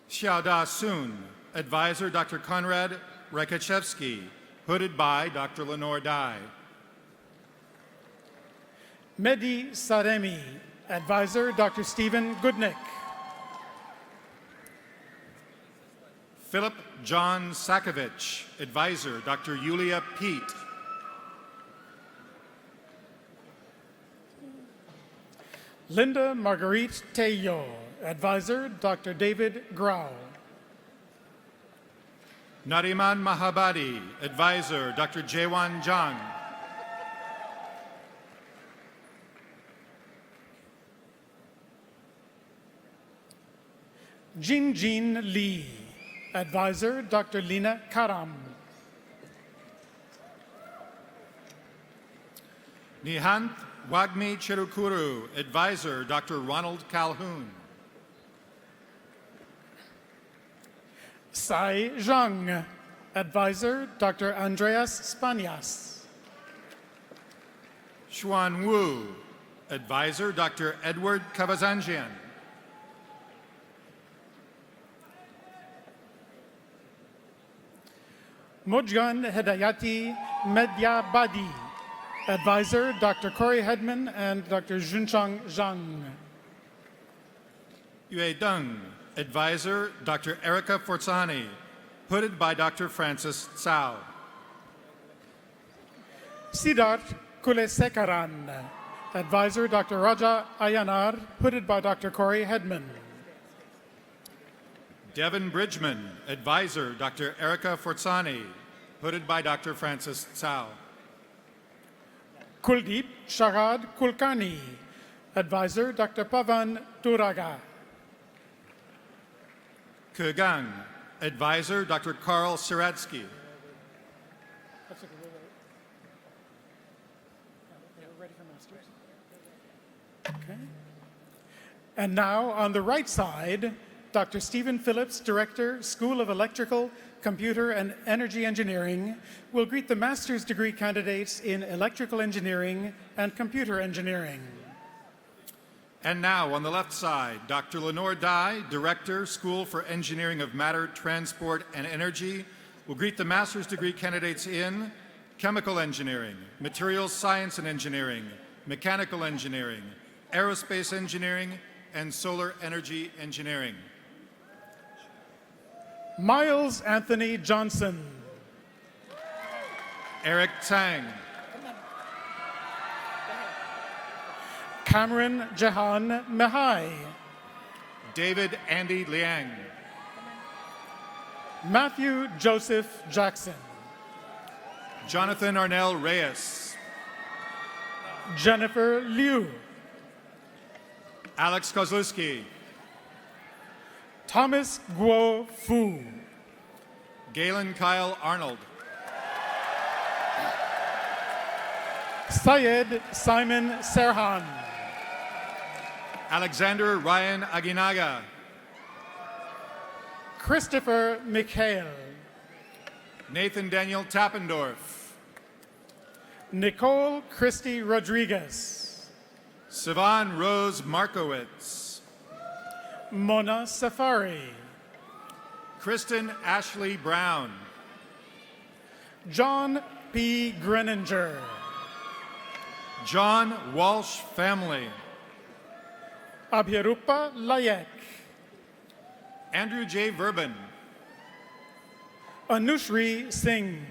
Xiaoda Sun, Advisor Dr. Konrad Rekachevsky, hooded by Dr. Lenore Dye. Mehdi Saremi, Advisor Dr. Stephen Goodnick. Philip John Sakovich, Advisor Dr. Yulia Pete. Linda Marguerite Teyo, Advisor Dr. David Grau. Nariman Mahabadi, Advisor Dr. Jaewan Jang. Jinjin Lee. Advisor, Dr. Lina Karam. Nihant Wagmi Chirukuru. Advisor, Dr. Ronald Calhoun. Sai Zhang. Advisor, Dr. Andreas Spanias. Xuan Wu. Advisor, Dr. Edward Kavazanjian. Mojgan Hedayati Medyabadi. Advisor, Dr. Corey Hedman and Dr. Junchang Zhang. Yue Deng. Advisor, Dr. Erica Forzani. Hooded by Dr. Francis Tsao. Siddharth Kulesekaran. Advisor, Dr. Raja Ayanar. Hooded by Dr. Corey Hedman. Devin Bridgman. Advisor, Dr. Erica Forzani. Hooded by Dr. Francis Tsao. Kuldeep Sharad Kulkarni. Advisor, Dr. Pavan Turaga. Kegang. Advisor, Dr. Karl Siradsky. Okay. And now on the right side, Dr. Stephen Phillips, Director, School of Electrical, Computer, and Energy Engineering, will greet the master's degree candidates in Electrical Engineering and Computer Engineering. And now on the left side, Dr. Lenore Dye, Director, School for Engineering of Matter, Transport, and Energy, will greet the master's degree candidates in Chemical Engineering, Materials Science and Engineering, Mechanical Engineering, Aerospace Engineering, and Solar Energy Engineering. Miles Anthony Johnson. Eric Tang. Cameron Jahan Mihai. David Andy Liang. Matthew Joseph Jackson. Jonathan Arnell Reyes. Jennifer Liu. Alex Kozlowski. Thomas Guo Fu. Galen Kyle Arnold. Syed Simon Serhan. Alexander Ryan Aguinaga. Christopher Mikhail. Nathan Daniel Tappendorf. Nicole Christy Rodriguez. Sivan Rose Markowitz. Mona Safari. Kristen Ashley Brown. John P. Greninger. John Walsh family. Abhirupa Layek. Andrew J. Verben. Anushri Singh.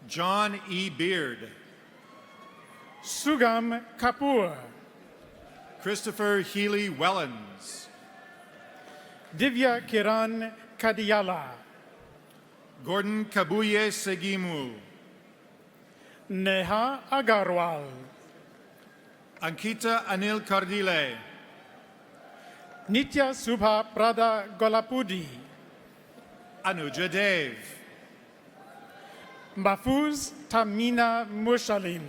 John E. Beard. Sugam Kapoor. Christopher Healy Wellens. Divya Kiran Kadiyala. Gordon Kabuye Segimu. Neha Agarwal. Ankita Anil Kardile. Nitya Subha Prada Golapudi. Anuja Dev. Mahfuz Tamina Mushalim.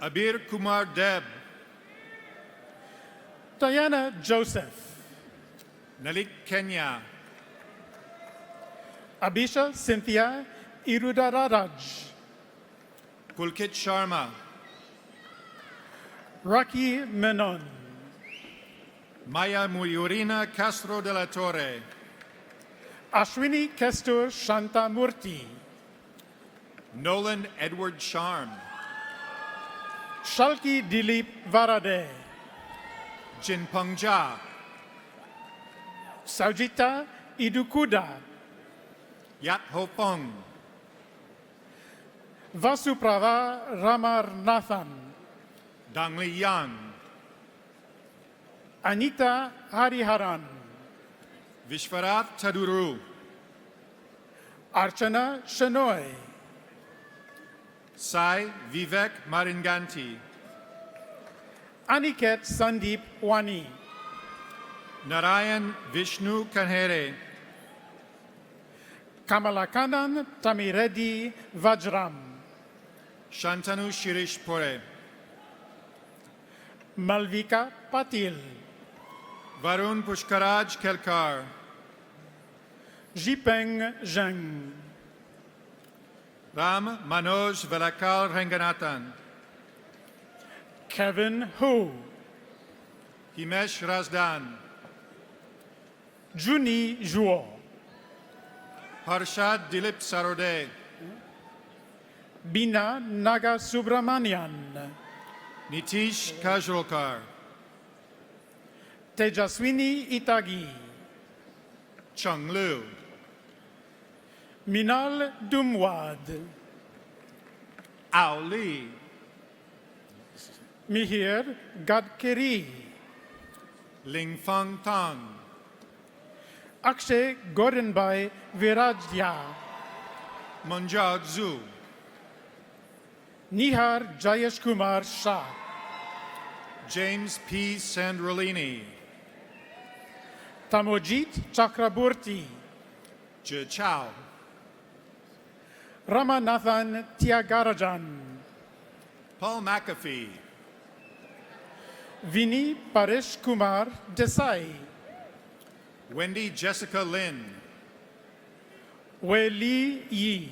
Abir Kumar Deb. Diana Joseph. Nalik Kenya. Abisha Cynthia Irudararaj. Pulkit Sharma. Rocky Menon. Maya Muyurina Castro de la Torre. Ashwini Kestur Shantamurti. Nolan Edward Sharm. Shalki Dilip Varade. Jinpeng Jha. Saujita Idukuda. Yat Ho Fong. Vasuprava Ramarnathan. Dangli Yang. Anita Hariharan. Vishwarath Taduru. Archana Shanoy. Sai Vivek Maringanti. Aniket Sandeep Wani. Narayan Vishnu Kanhere. Kamalakanan Tamiredi Vajram. Shantanu Shirish Pore. Malvika Patil. Varun Pushkaraj Kelkar. Jipeng Zheng. Ram Manoj Velakal Ranganathan. Kevin Hu. Himesh Razdan. Juni Zhuo. Harshad Dilip Sarode. Bina Naga Subramanian. Nitish Kajrolkar. Tejaswini Itagi. Chung Lu. Minal Dumwad. Ao Lee. Mihir Gadkeri. Ling Fang Tang. Akshay Gorenbai Virajya. Munjad Zhu. Nihar Jayesh Kumar Shah. James P. Sandrolini. Tamojit Chakraborty. Zhe Chao. Ramanathan Tyagarajan. Paul McAfee. Vinny Paresh Kumar Desai. Wendy Jessica Lin. Wei Yi.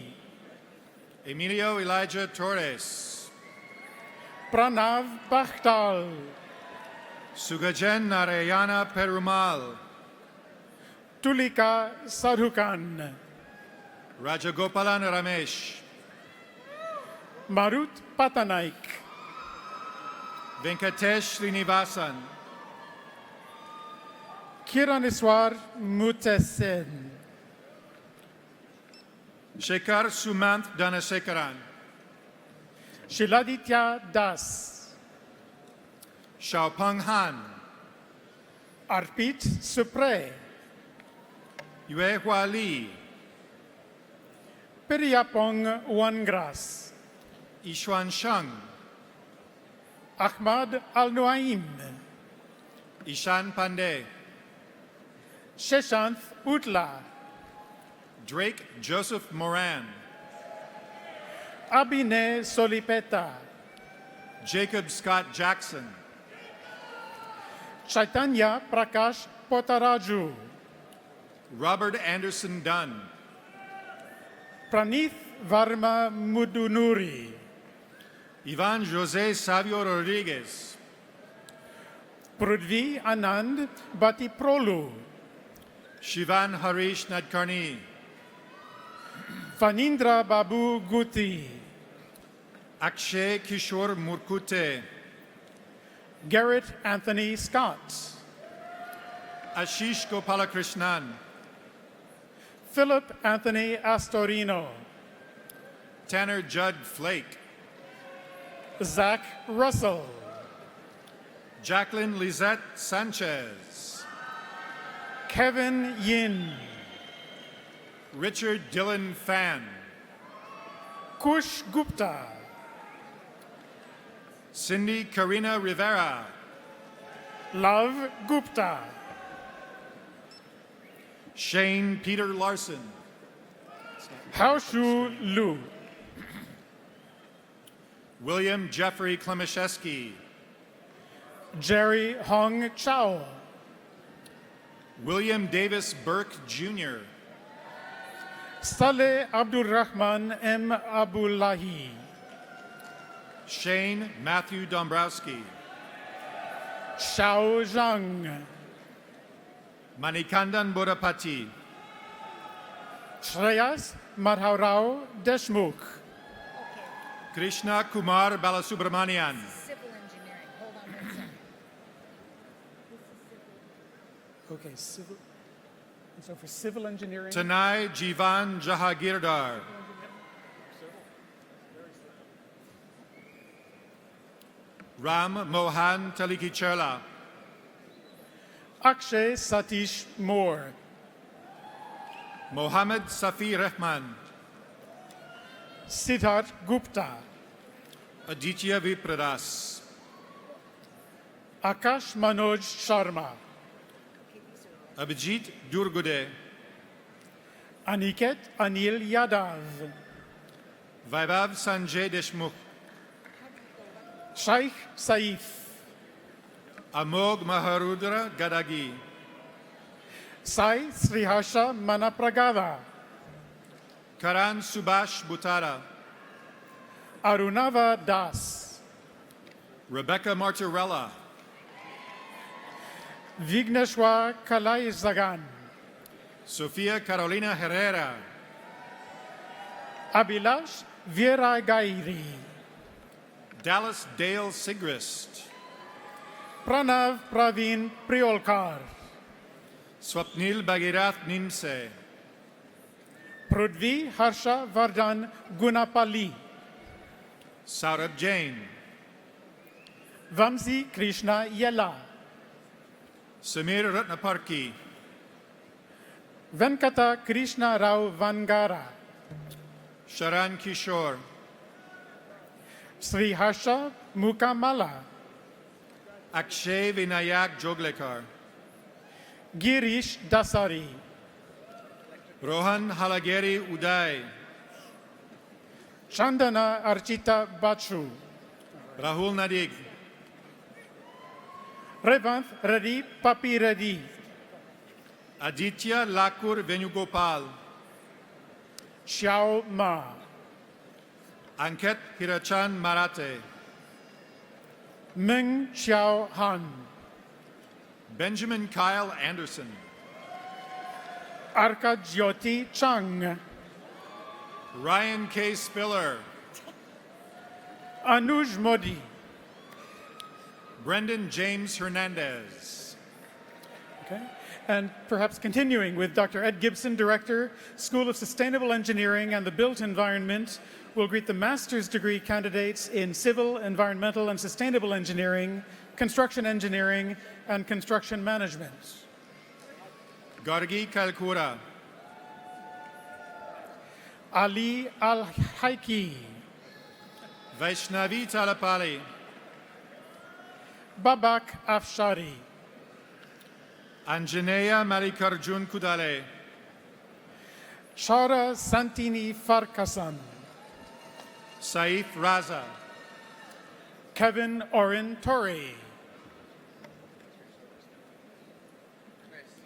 Emilio Elijah Torres. Pranav Bakhtal. Sugajen Narayana Perumal. Tulika Sadhukan. Rajagopalan Ramesh. Marut Patanaik. Venkatesh Srinivasan. Kiraneswar Mutesen. Shekhar Sumant Dhanasekaran. Shiladitya Das. Xiaopeng Han. Arpit Supre. Yue Hua Li. Periyapong Wangras. Ishuan Shang. Ahmad Al-Nuaim. Ishan Pandey. Sheshanth Utla. Drake Joseph Moran. Abine Solipeta. Jacob Scott Jackson. Chaitanya Prakash Potaraju. Robert Anderson Dunn. Pranith Varma Mudunuri. Ivan Jose Savio Rodriguez. Prudvi Anand Batiprolu. Shivan Harish Nadkarni. Fanindra Babu Guti. Akshay Kishore Murkute. Garrett Anthony Scott. Ashish Gopalakrishnan. Philip Anthony Astorino. Tanner Judd Flake. Zach Russell. Jacqueline Lizette Sanchez. Kevin Yin. Richard Dylan Fan. Kush Gupta. Cindy Karina Rivera. Love Gupta. Shane Peter Larson. Haoshu Lu. William Jeffrey Klemaszewski. Jerry Hong Chao. William Davis Burke Jr. Saleh Abdul Rahman M. Abdullahi. Shane Matthew Dombrowski. Xiao Zhang. Manikandan Bodapati. Shreyas Madhavrao Deshmukh. Krishna Kumar Balasubramanian. Civil engineering. Hold on 1 second. Okay, civil. And so for civil engineering. Tanai Jivan Jahagirdar. Ram Mohan Talikicherla. Akshay Satish Moore. Mohammed Safi Rehman. Siddharth Gupta. Aditya Vipradas. Akash Manoj Sharma. Abhijit Durgude, Aniket Anil Yadav, Vaibhav Sanjay Deshmukh, Shaikh Saif, Amog Maharudra Gadagi, Sai Srihasha Manapragada, Karan Subhash Butara, Arunava Das, Rebecca Martirella, Vigneshwar Kalai Zagan, Sofia Carolina Herrera, Abhilash Veera Gairi, Dallas Dale Sigrist, Pranav Praveen Priolkar, Swapnil Bhagirath Nimse, Prudvi Harsha Vardhan Gunapali, Saurabh Jain, Vamsi Krishna Yella, Samir Ratnaparki, Venkata Krishna Rao Vangara, Sharan Kishore, Sri Harsha Mukamala, Akshay Vinayak Joglekar, Girish Dasari, Rohan Halageri Uday, Chandana Archita Bachu, Rahul Nadig, Revanth Reddy Papi Reddy, Aditya Lakur Venugopal, Xiao Ma, Anket Hirachan Marate, Meng Xiao Han, Benjamin Kyle Anderson, Arka Jyoti Chang, Ryan K. Spiller, Anuj Modi, Brendan James Hernandez. Okay. And perhaps continuing with Dr. Ed Gibson, Director, School of Sustainable Engineering and the Built Environment, will greet the master's degree candidates in Civil, Environmental, and Sustainable Engineering, Construction Engineering, and Construction Management. Gargi Kalkura, Ali Al-Haiki, Vaishnavi Talapali, Babak Afshari, Anjaneya Malikarjun Kudale, Shara Santini Farkasan, Saif Raza, Kevin Orin Torre,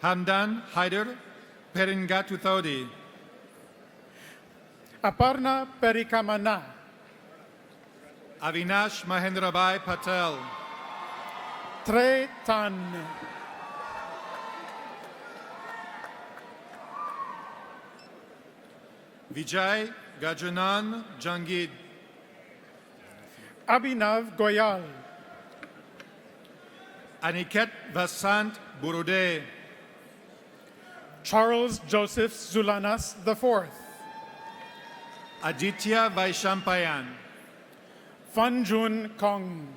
Hamdan Haider Peringatutodi, Aparna Perikamana, Avinash Mahendrabhai Patel, Tre Tan, Vijay Gajanan Jangid, Abhinav Goyal, Aniket Vasant Burude, Charles Joseph Zulanas IV, Aditya Vaishampayan, Fanjun Kong,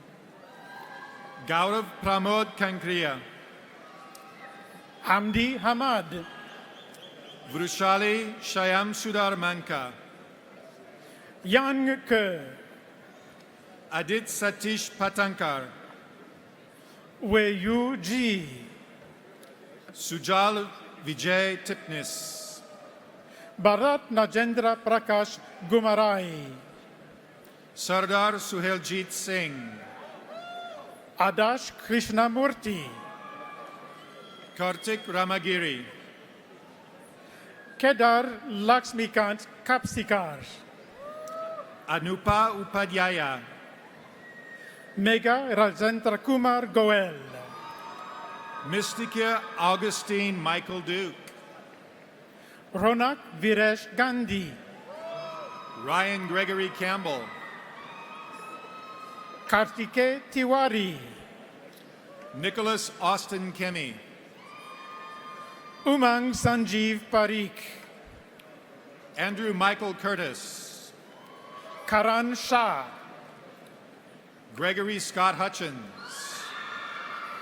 Gaurav Pramod Kankriya, Hamdi Hamad, Vrushali Shyam Sudar Manka, Yang Ke, Adit Satish Patankar, Weyu Ji, Sujal Vijay Tipnis, Bharat Najendra Prakash Gumarai, Sardar Suheljit Singh, Adash Krishnamurti, Kartik Ramagiri, Kedar Lakshmikant Kapsikar, Anupa Upadhyaya, Mega Rajendra Kumar Goel, Mystica Augustine Michael Duke, Ronak Viresh Gandhi, Ryan Gregory Campbell, Kartike Tiwari, Nicholas Austin Kemi, Umang Sanjeev Parikh, Andrew Michael Curtis, Karan Shah, Gregory Scott Hutchins,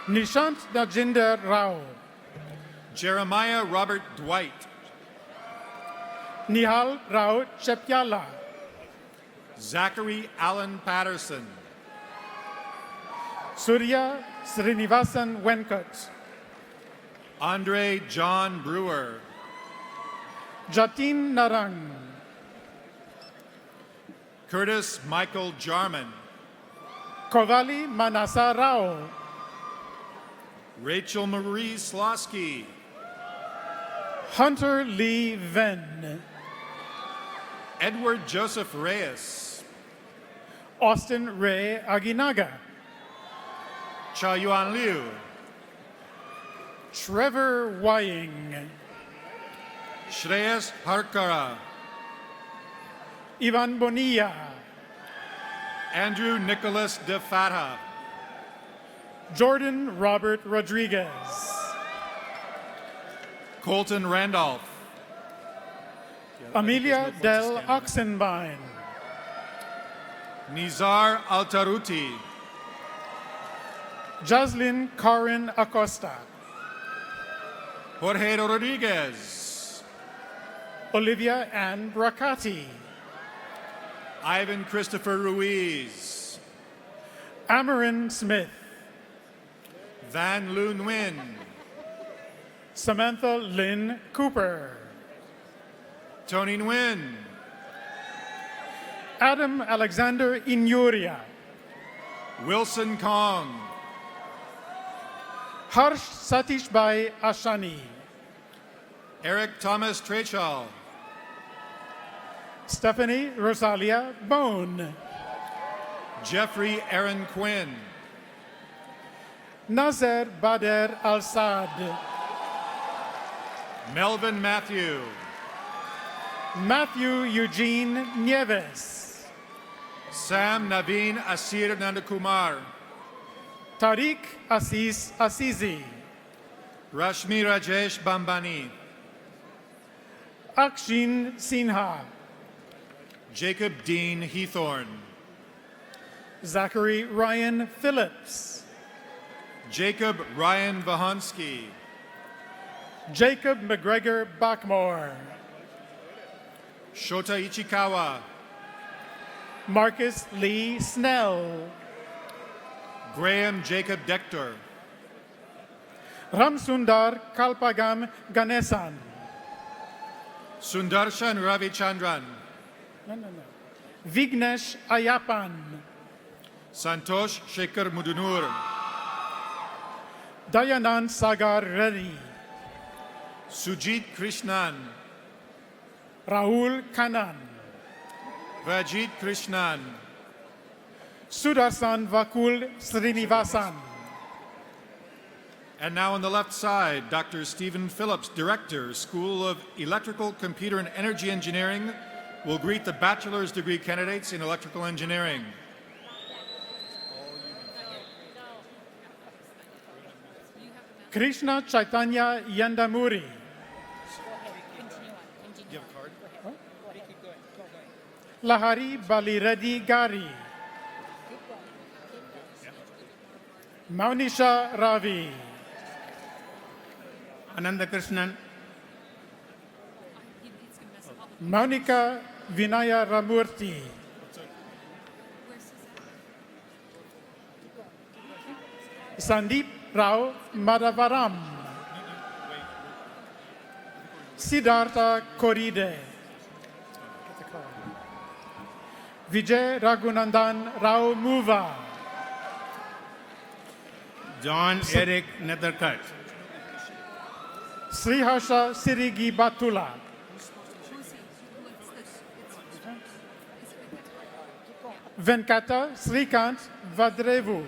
Nishant Najinder Rao, Jeremiah Robert Dwight, Nihal Rao Chepyala, Zachary Allen Patterson, Surya Srinivasan Venkat, Andre John Brewer. Jatin Narang. Curtis Michael Jarman. Kovali Manasa Rao. Rachel Marie Slosky. Hunter Lee Venn. Edward Joseph Reyes. Austin Ray Aguinaga. Cha Yuan Liu. Trevor Wying. Shreyas Harkara. Ivan Bonilla. Andrew Nicholas De Fata. Jordan Robert Rodriguez. Colton Randolph. Amelia Del Oxenbein. Nizar Altaruti. Jocelyn Corin Acosta. Jorge Rodriguez. Olivia Ann Bracati. Ivan Christopher Ruiz. Amarin Smith. Van Lu Nguyen. Samantha Lynn Cooper. Tony Nguyen. Adam Alexander Inyuria. Wilson Kong. Harsh Satish Bhai Ashani. Eric Thomas Trechal. Stephanie Rosalia Bone. Jeffrey Aaron Quinn. Nazer Bader Al-Sad. Melvin Matthew. Matthew Eugene Nieves. Sam Naveen Asir Nandakumar. Tariq Asis Asizi. Rashmi Rajesh Bambani. Akshin Sinha. Jacob Dean Heathorn. Zachary Ryan Phillips. Jacob Ryan Vahonsky. Jacob McGregor Bachmore. Shota Ichikawa. Marcus Lee Snell. Graham Jacob Dector. Ramsundar Kalpagam Ganesan. Sundarshan Ravichandran. Vignesh Ayapan. Santosh Shekhar Mudunur. Dayanand Sagar Reddy. Sujit Krishnan. Rahul Kanan. Rajit Krishnan. Sudarsan Vakul Srinivasan. And now on the left side, Dr. Stephen Phillips, Director, School of Electrical, Computer, and Energy Engineering, will greet the bachelor's degree candidates in electrical engineering. Krishna Chaitanya Yandamuri. Lahari Balireddy Gari. Maunisha Ravi. Ananda Krishnan. Monica Vinaya Ramurthy. Sandeep Rao Madavaram. Siddhartha Koride. Vijay Raghunandan Rao Muva. John Eric Nethercutt. Sriharsha Sirigi Batula. Venkata Srikant Vadrevu.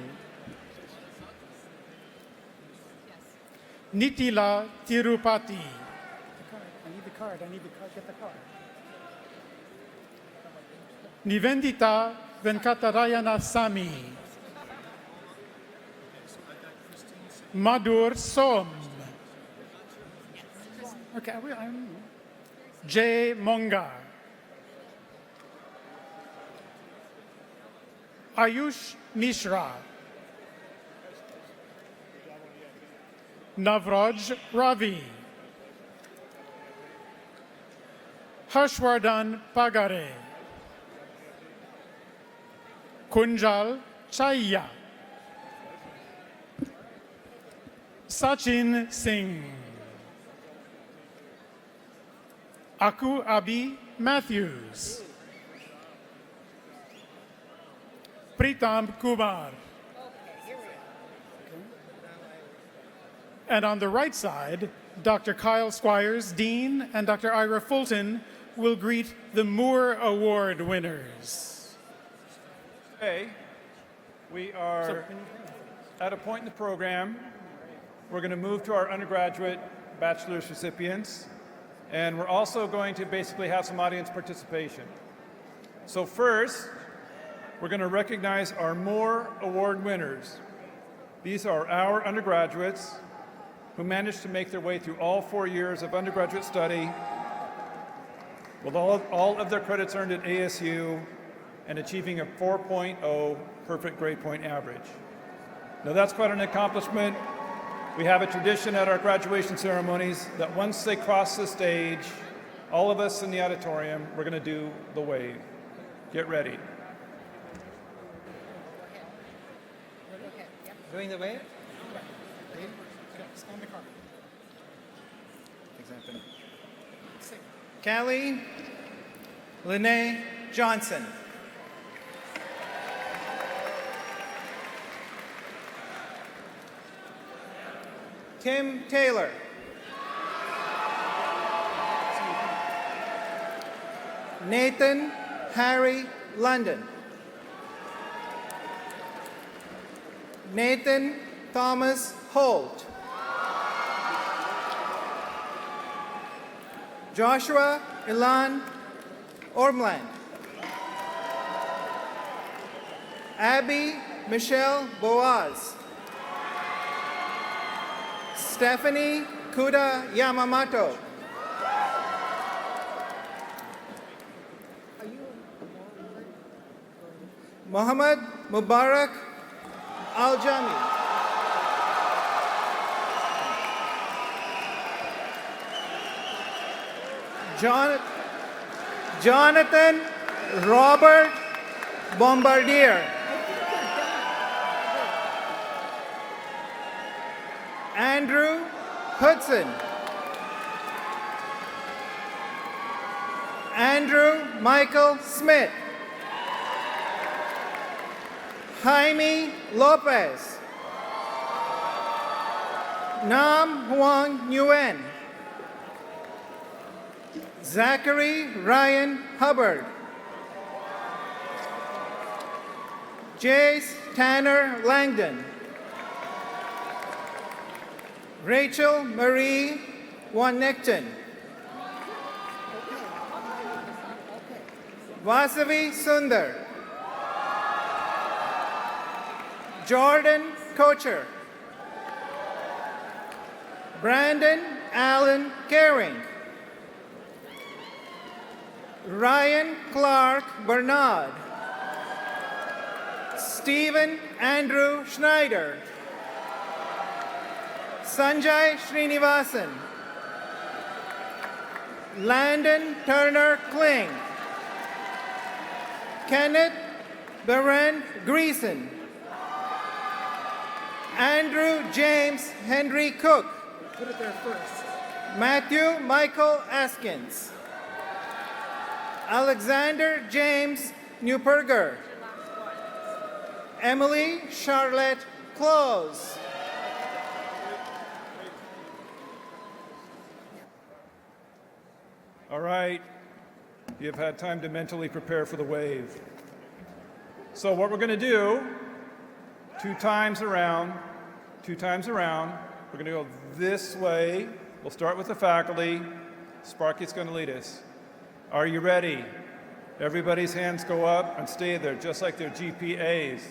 Nitila Tirupati. I need the card. Get the card. Nivendita Venkatarayana Sami. Madhur Som. Okay, Jay Monga. Ayush Mishra. Navraj Ravi. Harshvardhan Pagare. Kunjal Chaya. Sachin Singh. Aku Abi Matthews. Pritam Kumar. And on the right side, Dr. Kyle Squires, Dean, and Dr. Ira Fulton will greet the Moore Award winners. Okay, we are at a point in the program. We're going to move to our undergraduate bachelor's recipients, and we're also going to basically have some audience participation. So first, we're going to recognize our Moore Award winners. These are our undergraduates who managed to make their way through all 4 years of undergraduate study with all of their credits earned at ASU and achieving a 4.0 perfect grade point average. Now that's quite an accomplishment. We have a tradition at our graduation ceremonies that once they cross the stage, all of us in the auditorium, we're going to do the wave. Get ready. Doing the wave? On the card. Example. Callie Lene Johnson. Tim Taylor. Nathan Harry London. Nathan Thomas Holt. Joshua Ilan Ormland. Abby Michelle Boaz. Stephanie Kuda Yamamoto. Muhammad Mubarak Al-Jami. Jonathan Robert Bombardier. Andrew Hudson. Andrew Michael Smith. Jaime Lopez. Nam Huang Nguyen. Zachary Ryan Hubbard. Jace Tanner Langdon. Rachel Marie Wannecton. Vasavi Sundar. Jordan Kocher. Brandon Allen Caring. Ryan Clark Bernard. Stephen Andrew Schneider. Sanjay Srinivasan. Landon Turner Kling. Kenneth Beren Greason. Andrew James Henry Cook. Put it there first. Matthew Michael Askins. Alexander James Newperger. Emily Charlotte Close. All right, you've had time to mentally prepare for the wave. So what we're going to do, two times around, we're going to go this way. We'll start with the faculty. Sparky's going to lead us. Are you ready? Everybody's hands go up and stay there, just like their GPAs.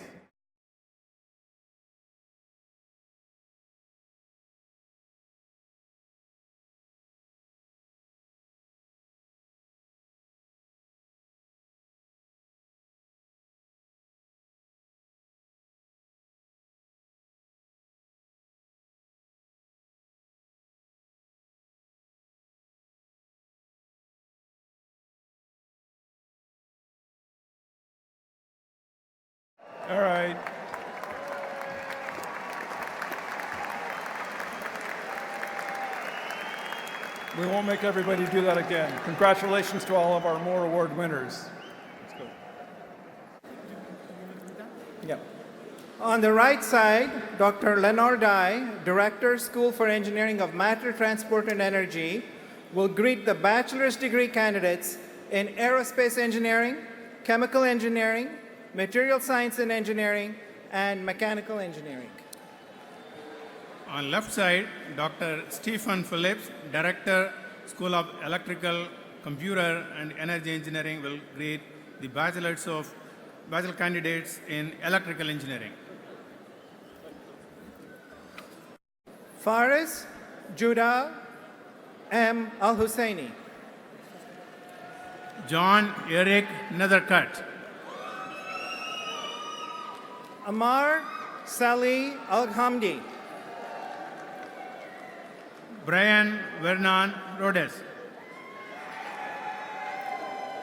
All right. We won't make everybody do that again. Congratulations to all of our Moore Award winners. Let's go. Yep. On the right side, Dr. Lenore Dye, Director, School for Engineering of Matter, Transport, and Energy, will greet the bachelor's degree candidates in Aerospace Engineering, Chemical Engineering, Material Science and Engineering, and Mechanical Engineering. On left side, Dr. Stephen Phillips, Director, School of Electrical, Computer and Energy Engineering, will greet the bachelor candidates in Electrical Engineering. Faris Judah M. Al-Husseini. John Eric Nethercutt. Amar Salih Al-Hamdi. Brian Vernon Rhodes.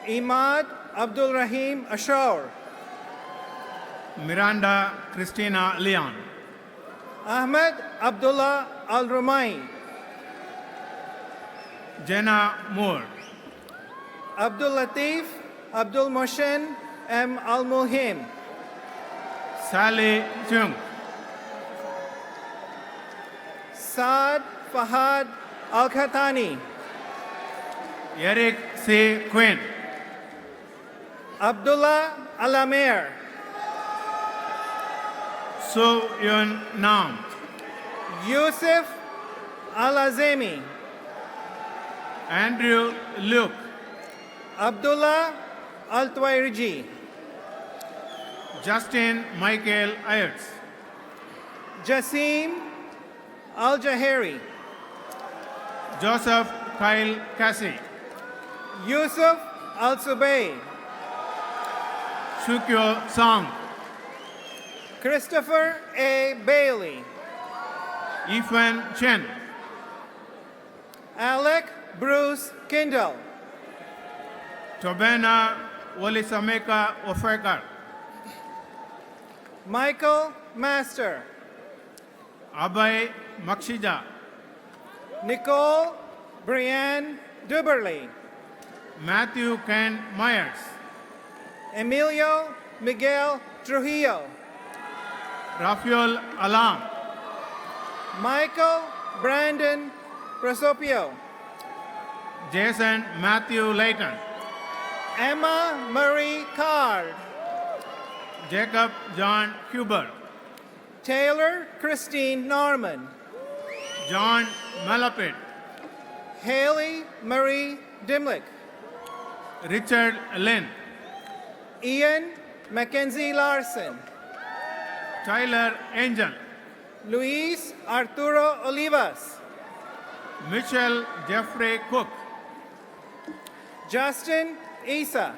Imad Abdul Rahim Ashur. Miranda Christina Leon. Ahmed Abdullah Al-Rumai. Jenna Moore. Abdul Latif Abdul Moshen M. Al-Mulhim. Sally Chung. Saad Fahad Al-Khatani. Eric C. Quinn. Abdullah Alamer. Su Yun Nam. Yusuf Al-Azemi. Andrew Luke. Abdullah Al-Twairiji. Justin Michael Ayers. Jasim Al-Jaheri. Joseph Kyle Cassie. Yusuf Al-Subay. Shukyo Song. Christopher A. Bailey. Ethan Chen. Alec Bruce Kindle. Tobena Wolisameka Ofekar. Michael Master. Abhay Makshija. Nicole Brianne Duberly. Matthew Ken Myers. Emilio Miguel Trujillo. Rafael Alam. Michael Brandon Prosopio. Jason Matthew Layton. Emma Marie Card. Jacob John Huber. Taylor Christine Norman. John Malapit. Haley Marie Dimlick. Richard Lynn. Ian Mackenzie Larson. Tyler Angel. Luis Arturo Olivas. Mitchell Jeffrey Cook. Justin Isa.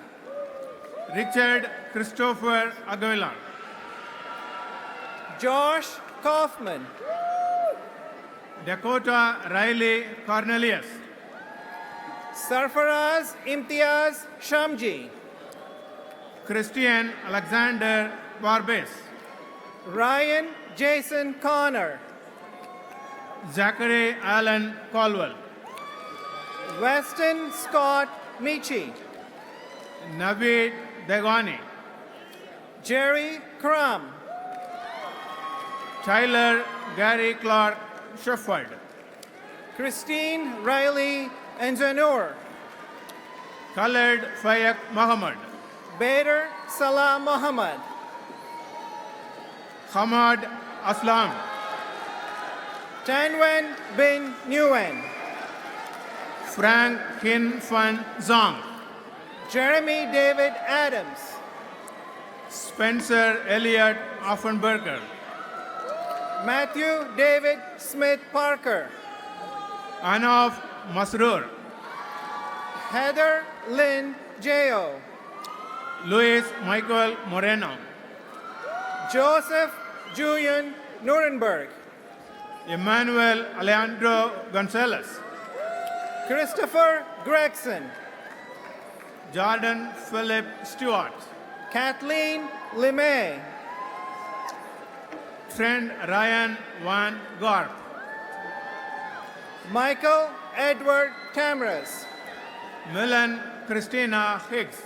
Richard Christopher Aguilar. Josh Kaufman. Dakota Riley Cornelius. Sarfaraz Imtiaz Shamji. Christian Alexander Barbes. Ryan Jason Connor. Zachary Allen Caldwell. Weston Scott Michi. Naveed Degani. Jerry Crum. Tyler Gary Clark Shefford. Christine Riley Enzanur. Khaled Fayak Muhammad. Bader Salah Muhammad. Hamad Aslam. Tanwen bin Nguyen. Frank Hin Fan Zong. Jeremy David Adams. Spencer Elliott Offenberger. Matthew David Smith Parker. Anov Masroor. Heather Lynn Jao. Luis Michael Moreno. Joseph Julian Nuremberg. Emmanuel Alejandro Gonzalez. Christopher Gregson. Jordan Philip Stewart. Kathleen LeMay. Trent Ryan Van Gorp. Michael Edward Tamras. Millen Christina Higgs.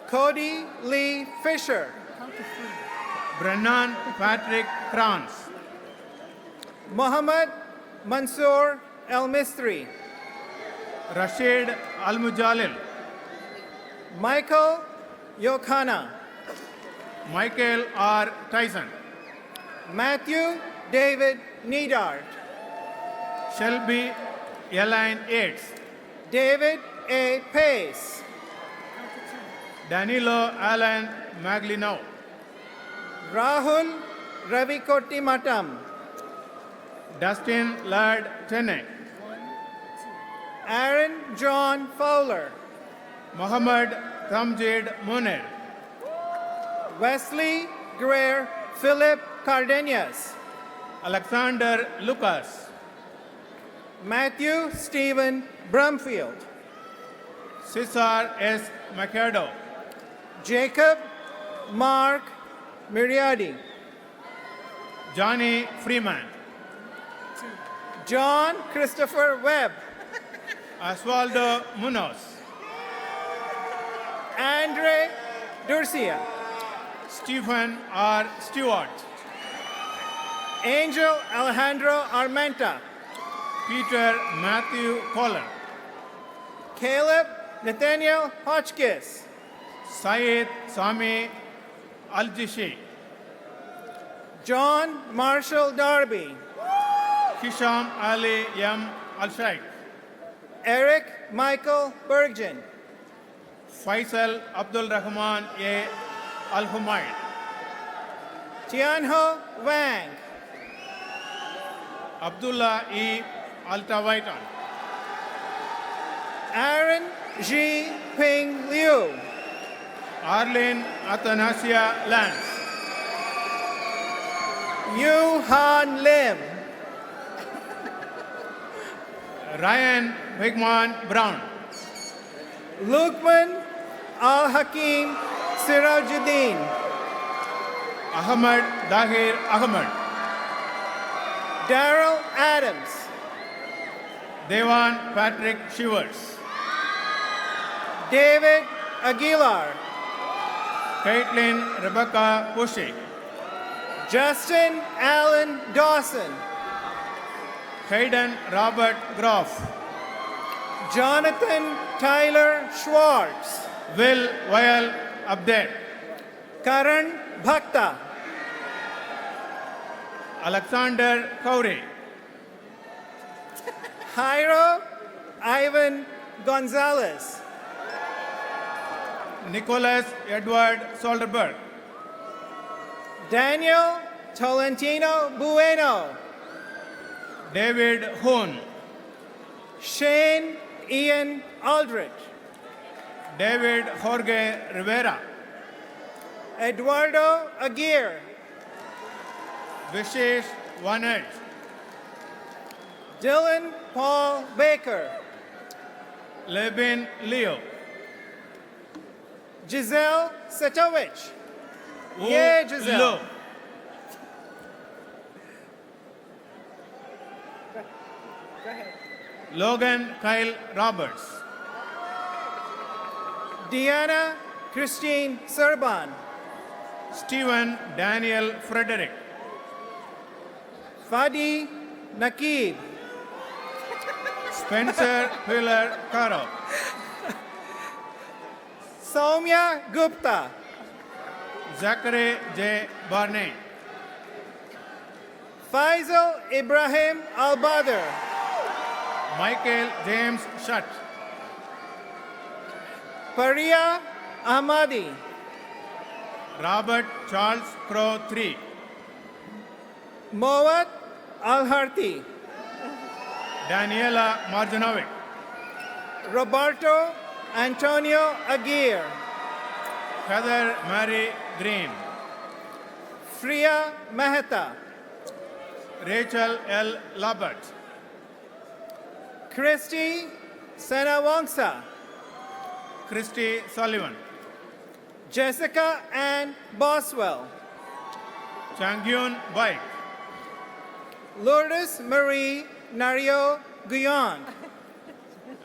Cody Lee Fisher. Brennan Patrick Kranz. Mohammad Mansoor El Mistri. Rashid Al Mujalil. Michael Yokhana. Michael R. Tyson. Matthew David Needart. Shelby Elaine Yates. David A. Pace. Danilo Alan Maglino. Rahul Ravikoti Matam. Dustin Laird Tenne. Aaron John Fowler. Mohammed Tamjid Munir. Wesley Greer Philip Cardenas. Alexander Lucas. Matthew Stephen Brumfield. Cesar S. Macado. Jacob Mark Miriadi. Johnny Freeman. John Christopher Webb. Osvaldo Munoz. Andre Durcia. Stephen R. Stewart. Angel Alejandro Armenta. Peter Matthew Collar. Caleb Nathaniel Hotchkiss. Syed Sami Aljishi. John Marshall Darby. Hisham Ali M. Al-Shaikh. Eric Michael Bergin. Faisal Abdul Rahman A. Al-Humaid. Tianho Wang. Abdullah E. Altawaitan. Aaron Ji Ping Liu. Arlene Athanasia Lance. Yu Han Lim. Ryan Wigman Brown. Lukman Al Hakim Sirajuddin. Ahmad Dahir Ahmad. Daryl Adams. Devan Patrick Shivers. David Aguilar. Caitlin Rebecca Pushy. Justin Allen Dawson. Hayden Robert Groff. Jonathan Tyler Schwartz. Will Wayal Abdel. Karan Bhakta. Alexander Kauri. Jairo Ivan Gonzalez. Nicholas Edward Solderberg. Daniel Tolentino Bueno. David Hoon. Shane Ian Aldrich. David Jorge Rivera. Eduardo Aguirre. Vishesh Vanet. Dylan Paul Baker. Levin Leo. Giselle Setovich. Wu Yeah, Giselle. Lo. Go ahead. Logan Kyle Roberts. Deanna Christine Serban. Stephen Daniel Frederick. Fadi Nakib. Spencer Pillar Caro. Soumya Gupta. Zachary J. Barney. Faisal Ibrahim Al-Badr. Michael James Shutt. Paria Ahmadi. Robert Charles Crow III. Mowat Al-Harthi. Daniela Marjanovic. Roberto Antonio Aguirre. Heather Mary Green. Freya Mehta. Rachel L. Labert. Christy Senawangsa. Christy Sullivan. Jessica Ann Boswell. Changyun Baik. Lourdes Marie Nario Guyon.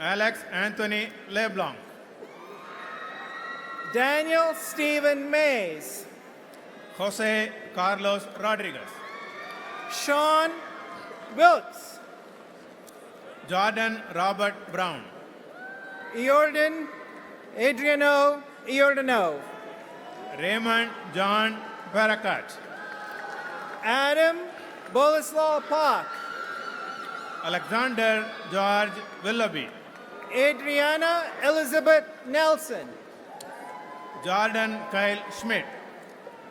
Alex Anthony LeBlanc. Daniel Stephen Mays. Jose Carlos Rodriguez. Sean Wilkes. Jordan Robert Brown. Jordan Adriano Iordano. Raymond John Barakat. Adam Boleslaw Park. Alexander George Willoughby. Adriana Elizabeth Nelson. Jordan Kyle Schmidt.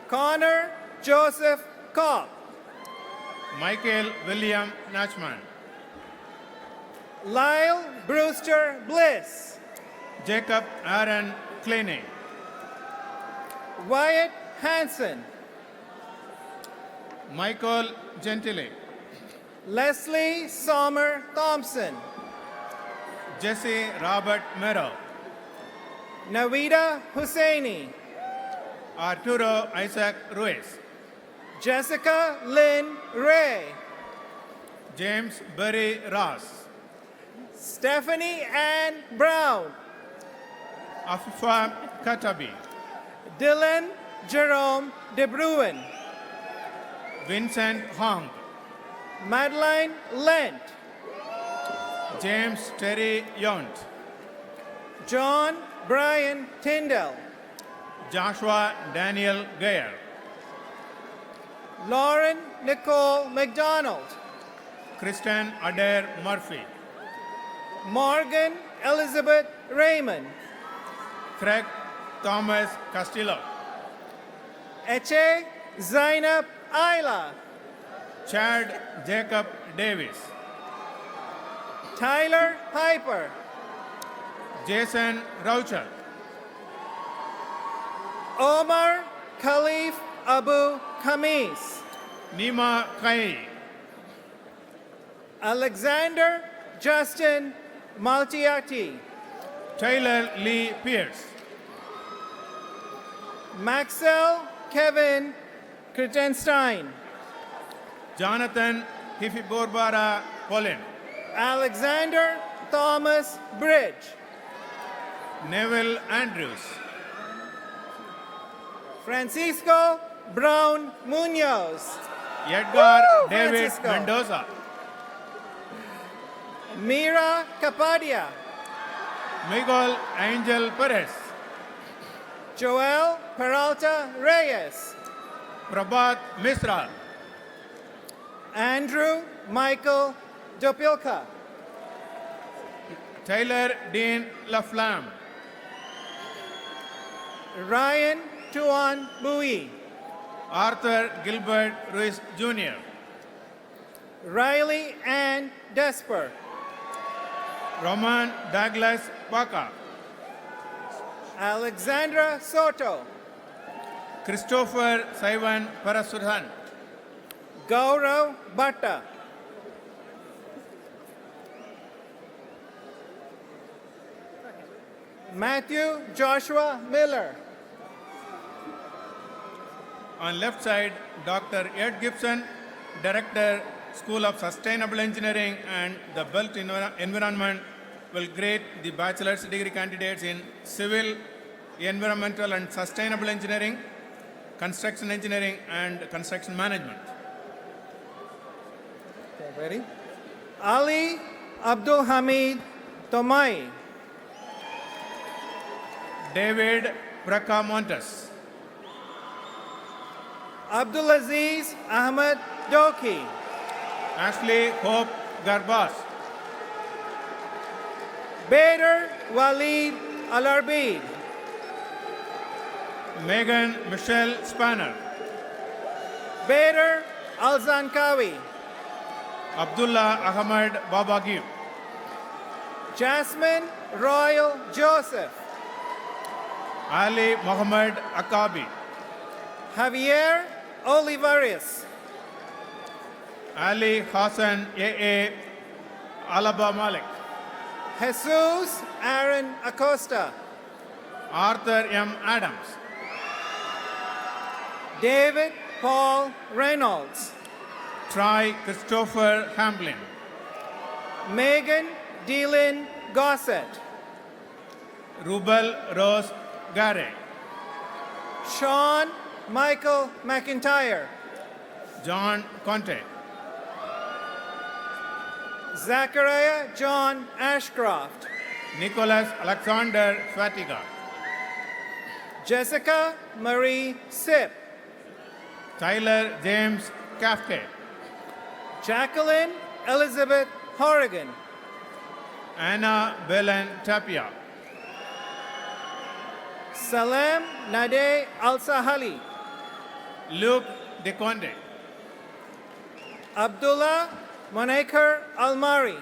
Connor Joseph Kopp. Michael William Nachman. Lyle Brewster Bliss. Jacob Aaron Cleaning. Wyatt Hansen. Michael Gentile. Leslie Sommer Thompson. Jesse Robert Mero. Nawida Husseini. Arturo Isaac Ruiz. Jessica Lynn Ray. James Berry Ross. Stephanie Ann Brown. Afifa Katabi. Dylan Jerome De Bruin. Vincent Hong. Madeline Lent. James Terry Yont. John Brian Tyndall. Joshua Daniel Gayer. Lauren Nicole McDonald. Kristen Adair Murphy. Morgan Elizabeth Raymond. Craig Thomas Castillo. Eche Zainab Ayla. Chad Jacob Davis. Tyler Piper. Jason Raucher. Omar Khalif Abu Khamis. Nima Kai. Alexander Justin Maltiati. Taylor Lee Pierce. Maxwell Kevin Kirtenstein. Jonathan Hifiborbara Colin. Alexander Thomas Bridge. Neville Andrews. Francisco Brown Munoz. Edgar Woo! David Francisco. Mendoza. Mira Capadia. Miguel Angel Perez. Joel Peralta Reyes. Prabhat Misra. Andrew Michael Dopilka. Taylor Dean Laflamme. Ryan Tuan Bui. Arthur Gilbert Ruiz Jr. Riley Ann Desper. Roman Douglas Baca. Alexandra Soto. Christopher Saivan Parasuran. Gaurav Bhatta. Matthew Joshua Miller. On left side, Dr. Ed Gibson, Director, School of Sustainable Engineering and the Built Environment, will grade the bachelor's degree candidates in Civil, Environmental and Sustainable Engineering, Construction Engineering and Construction Management. Okay, ready? Ali Abdul Hamid Tomai. David Bracamontes. Abdulaziz Ahmed Doki. Ashley Hope Garbas. Bader Walid Alarbid. Megan Michelle Spanner. Bader Alzankawi. Abdullah Ahmed Babagib. Jasmine Royal Joseph. Ali Mohammed Akabi. Javier Olivares. Ali Hassan A.A. Alaba Malik. Jesus Aaron Acosta. Arthur M. Adams. David Paul Reynolds. Troy Christopher Hamblin. Megan Dealyn Gossett. Rubel Rose Gare, Sean Michael McIntyre. John Conte, Zachariah John Ashcroft. Nicholas Alexander Swatiga, Jessica Marie Sipp. Tyler James Kafke, Jacqueline Elizabeth Horrigan. Anna Belen Tapia, Salem Nade Al-Sahali. Luke DeConde, Abdullah Monaker Almari.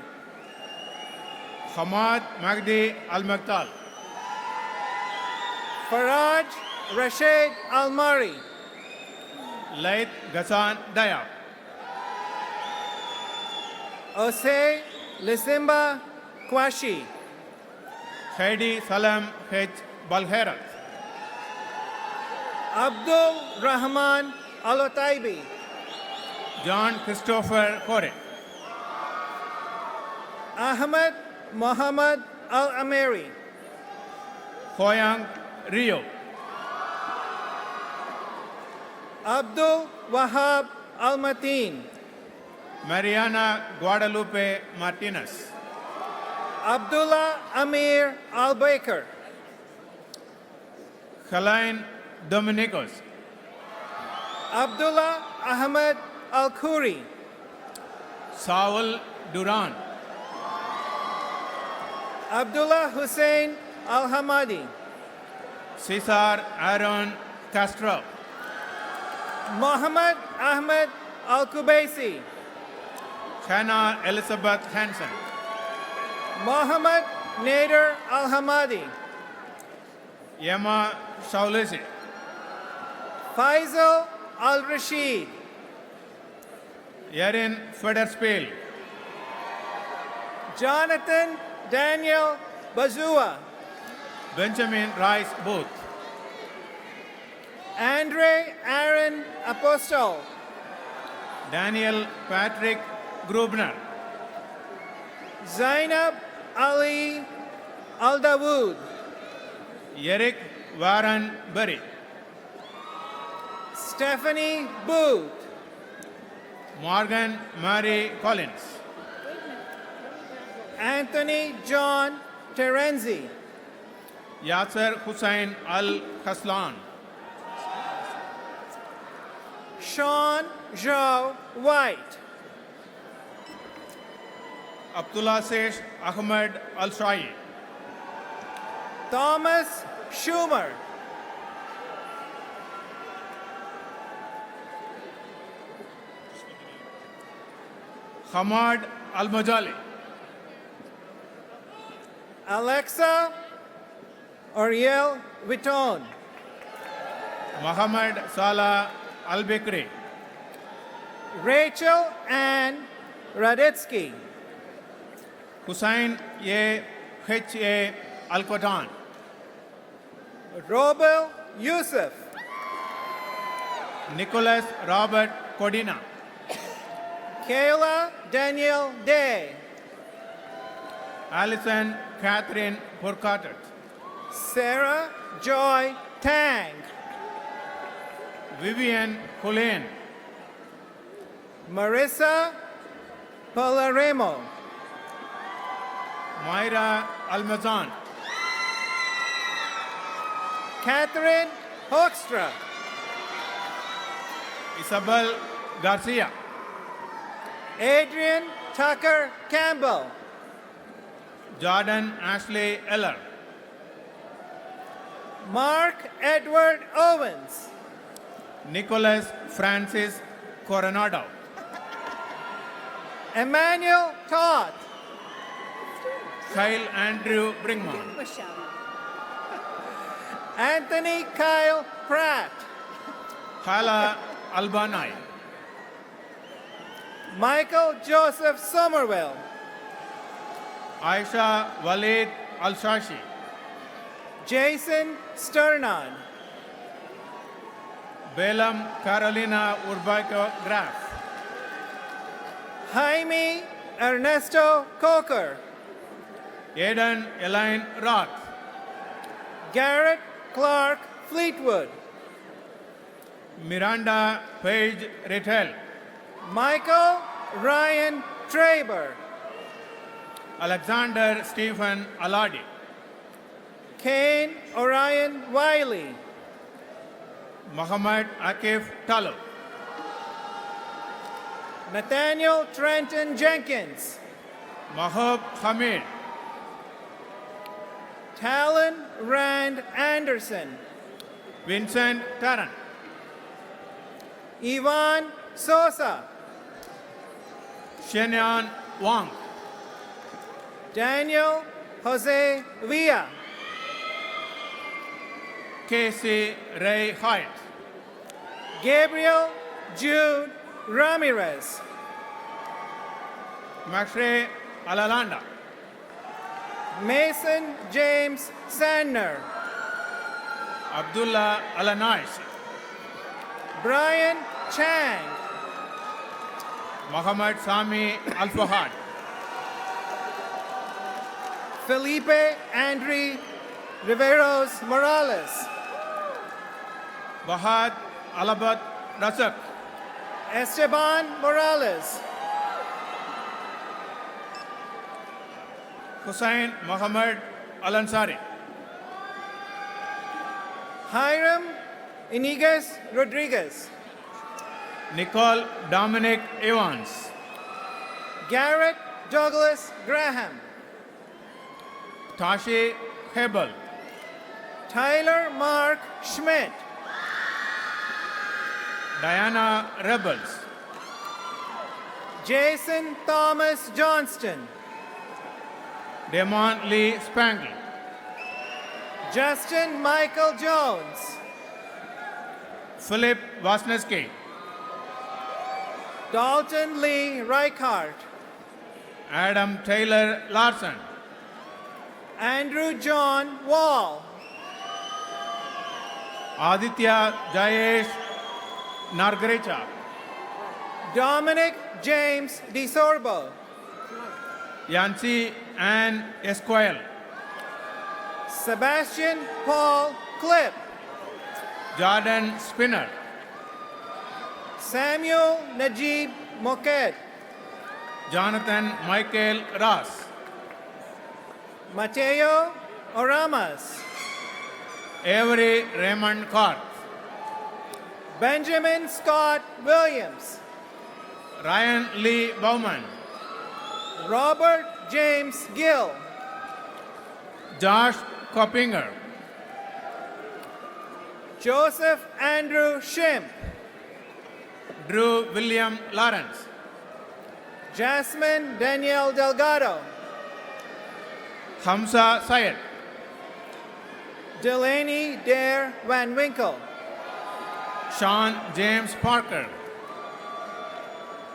Hamad Magdi Al Maktal, Faraj Rashid Almari. Laith Ghassan Dayab, Osei Lisimba Kwashi. Heidi Salam H. Balherat, Abdul Rahman Alotaibi. John Christopher Kore, Ahmed Mohammad Al-Ameri. Hoyang Rio, Abdul Wahab Al-Mateen. Mariana Guadalupe Martinez, Abdullah Amir Al-Baker. Helaine Dominicos, Abdullah Ahmed Al-Khoury. Saul Duran, Abdullah Hussein Al-Hamadi. Cesar Aaron Castro, Mohammed Ahmed Al-Kubaisi. Hannah Elizabeth Hansen, Mohammed Nader Al-Hamadi. Yema Shaulisi, Faisal Al-Rashid. Yarin Federspiel, Jonathan Daniel Bazua. Benjamin Rice Booth, Andre Aaron Apostol. Daniel Patrick Grubner, Zainab Ali Al-Dawood. Eric Warren Berry, Stephanie Booth. Morgan Mary Collins, Anthony John Terenzi. Yasser Hussain Al Khaslan, Sean Zhao White. Abdullah Sesh Ahmed Al Shai, Thomas Schumer. Hamad Al Majali, Alexa Ariel Vuitton. Muhammad Salah Al Bikri, Rachel Ann Radetsky. Hussain A. H. A. Al Qatan, Robel Yusuf. Nicholas Robert Codina, Kayla Daniel Day. Alison Catherine Burkhardt, Sarah Joy Tang. Vivian Colleen, Marissa Palermo. Myra Almazan, Catherine Hoekstra. Isabel Garcia, Adrian Tucker Campbell. Jordan Ashley Eller, Mark Edward Owens. Nicholas Francis Coronado, Emmanuel Todd. Kyle Andrew Brinkman, Anthony Kyle Pratt. Hala Albanai, Michael Joseph Somerville. Aisha Walid Al-Shashi, Jason Sternon. Balaam Carolina Urbaco Graf, Jaime Ernesto Coker. Aidan Elaine Roth, Garrett Clark Fleetwood, Miranda Page Rittell, Michael Ryan Traber, Alexander Stephen Aladi, Kane Orion Wiley, Muhammad Akif Talib, Nathaniel Trenton Jenkins, Mahub Hamid, Talon Rand Anderson, Vincent Taran, Ivan Sosa, Shenyan Wang, Daniel Jose Villa, Casey Ray Hyatt, Gabriel Jude Ramirez, Maxre Alalanda, Mason James Sandner, Abdullah Alanais, Brian Chang, Muhammad Sami Al Fahad, Felipe Andre Riveros Morales, Bahad Alabat Rasak, Esteban Morales, Hussain Muhammad Al Ansari, Hiram Iniguez Rodriguez, Nicole Dominic Evans, Garrett Douglas Graham, Tashi Hebel, Tyler Mark Schmidt, Diana Rebels, Jason Thomas Johnston, Damon Lee Spangle, Justin Michael Jones, Philip Wasniewski, Dalton Lee Reichart, Adam Taylor Larson, Andrew John Wall, Aditya Jayesh Nargarecha, Dominic James DeSorbo, Yancy Ann Esquire, Sebastian Paul Clip, Jordan Spinner, Samuel Najib Moked, Jonathan Michael Ross, Mateo Oramas, Avery Raymond Cork, Benjamin Scott Williams, Ryan Lee Bowman, Robert James Gill, Josh Koppinger, Joseph Andrew Shimp, Drew William Lawrence, Jasmine Danielle Delgado, Hamza Syed, Delaney Dare Van Winkle, Sean James Parker,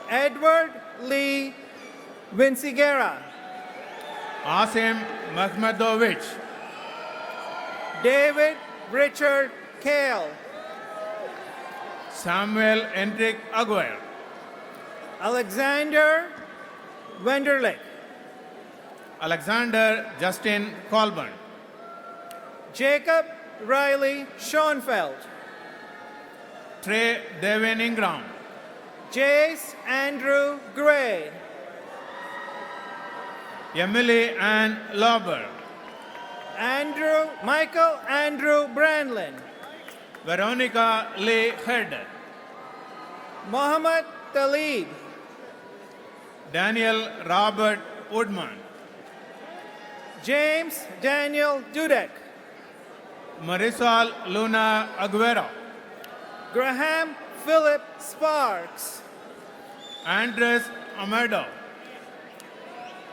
Edward Lee Vinciguerra, Asim Mahmedovich, David Richard Kale, Samuel Hendrik Aguirre, Alexander Wenderlich, Alexander Justin Colburn, Jacob Riley Schoenfeld, Trey Devin Ingram, Jace Andrew Gray, Emily Ann Lauber, Michael Andrew Brandlin, Veronica Lee Herder, Mohammed Talib, Daniel Robert Woodman, James Daniel Dudek, Marisol Luna Aguero, Graham Philip Sparks, Andres Amado,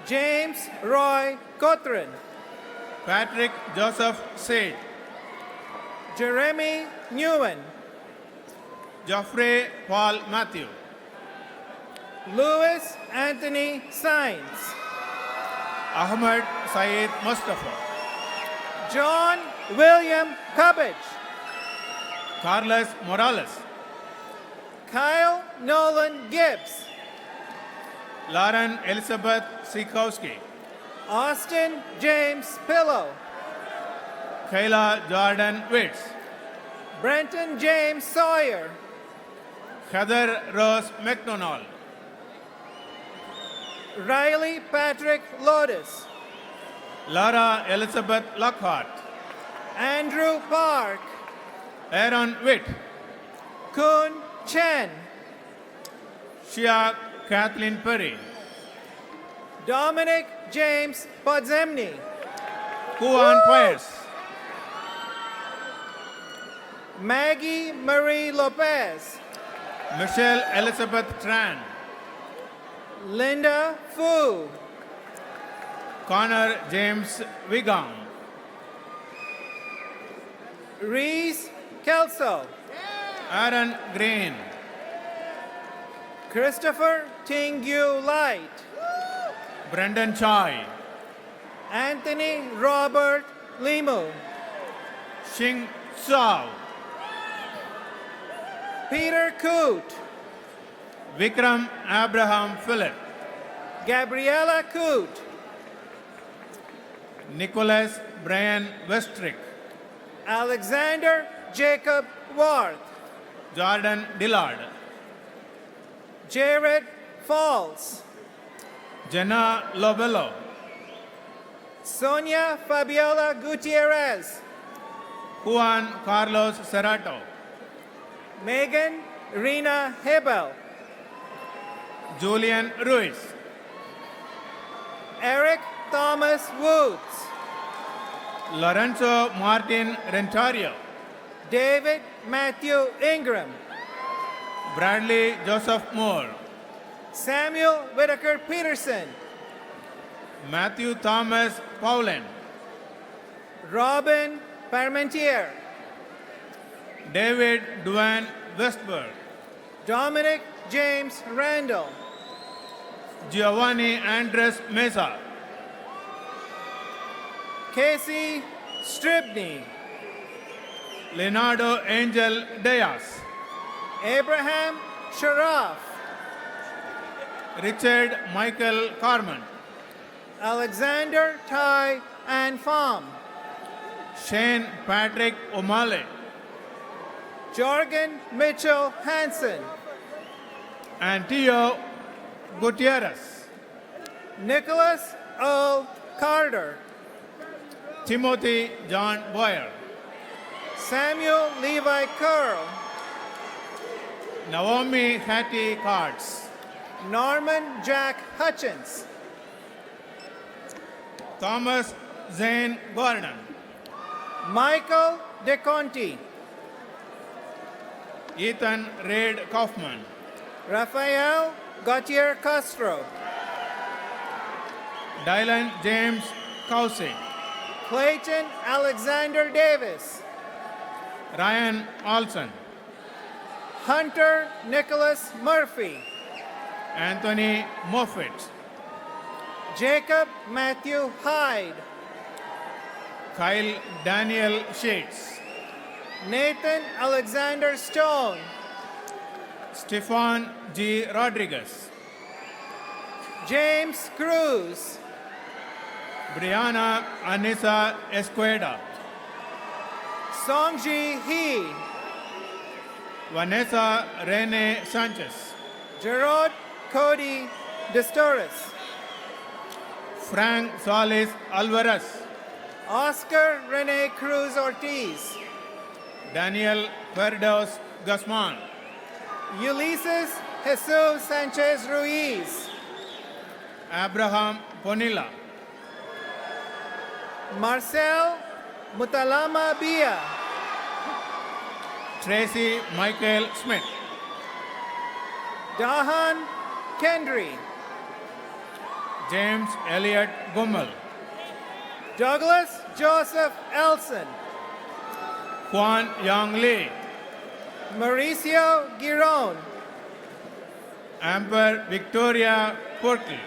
James Roy Cothren, Patrick Joseph Sage, Jeremy Newen, Geoffrey Paul Matthew, Louis Anthony Sainz, Ahmed Saeed Mustafa, John William Cubbage, Carlos Morales, Kyle Nolan Gibbs, Lauren Elizabeth Sikowski, Austin James Pillow. Kayla Jordan Witts, Brenton James Sawyer. Heather Rose McDonald, Riley Patrick Lotus. Laura Elizabeth Lockhart, Andrew Park. Aaron Witt, Kun Chen. Shia Kathleen Perry, Dominic James Podzemny. Kuan Paez, Maggie Marie Lopez. Michelle Elizabeth Tran, Linda Fu. Connor James Wiggum, Reese Kelso. Aaron Green, Christopher Tingyu Light. Brendan Choi, Anthony Robert Limu. Xing Sao, Peter Coot. Vikram Abraham Philip, Gabriella Coot. Nicholas Brian Westrick, Alexander Jacob Worth. Jordan Dillard, Jared Falls. Jenna Lobello, Sonia Fabiola Gutierrez. Juan Carlos Serrato, Megan Rena Hebel. Julian Ruiz, Eric Thomas Woods. Lorenzo Martin Rentario, David Matthew Ingram. Bradley Joseph Moore, Samuel Whitaker Peterson. Matthew Thomas Paulin, Robin Parmentier. David Duane Westberg, Dominic James Randall. Giovanni Andres Mesa, Casey Stribney. Leonardo Angel Diaz, Abraham Sharaf. Richard Michael Carmen, Alexander Ty and Pham. Shane Patrick O'Malley, Jorgen Mitchell Hansen. Antio Gutierrez, Nicholas O. Carter. Timothy John Boyer, Samuel Levi Curl. Naomi Hattie Carts, Norman Jack Hutchins. Thomas Zane Gordon, Michael DeConti. Ethan Reid Kaufman, Rafael Gautier Castro. Dylan James Causey, Clayton Alexander Davis. Ryan Olson, Hunter Nicholas Murphy. Anthony Moffett, Jacob Matthew Hyde. Kyle Daniel Sheets, Nathan Alexander Stone. Stefan G. Rodriguez, James Cruz. Brianna Anissa Esqueda, Songji He. Vanessa Rene Sanchez, Gerard Cody Destoris. Frank Solis Alvarez, Oscar Rene Cruz Ortiz. Daniel Ferdos Guzman, Ulysses Jesus Sanchez Ruiz. Abraham Ponilla, Marcel Mutalama Bia. Tracy Michael Smith, Dahan Kendry. James Elliott Gummel, Douglas Joseph Elson. Juan Yang Lee, Mauricio Giron. Amber Victoria Porky,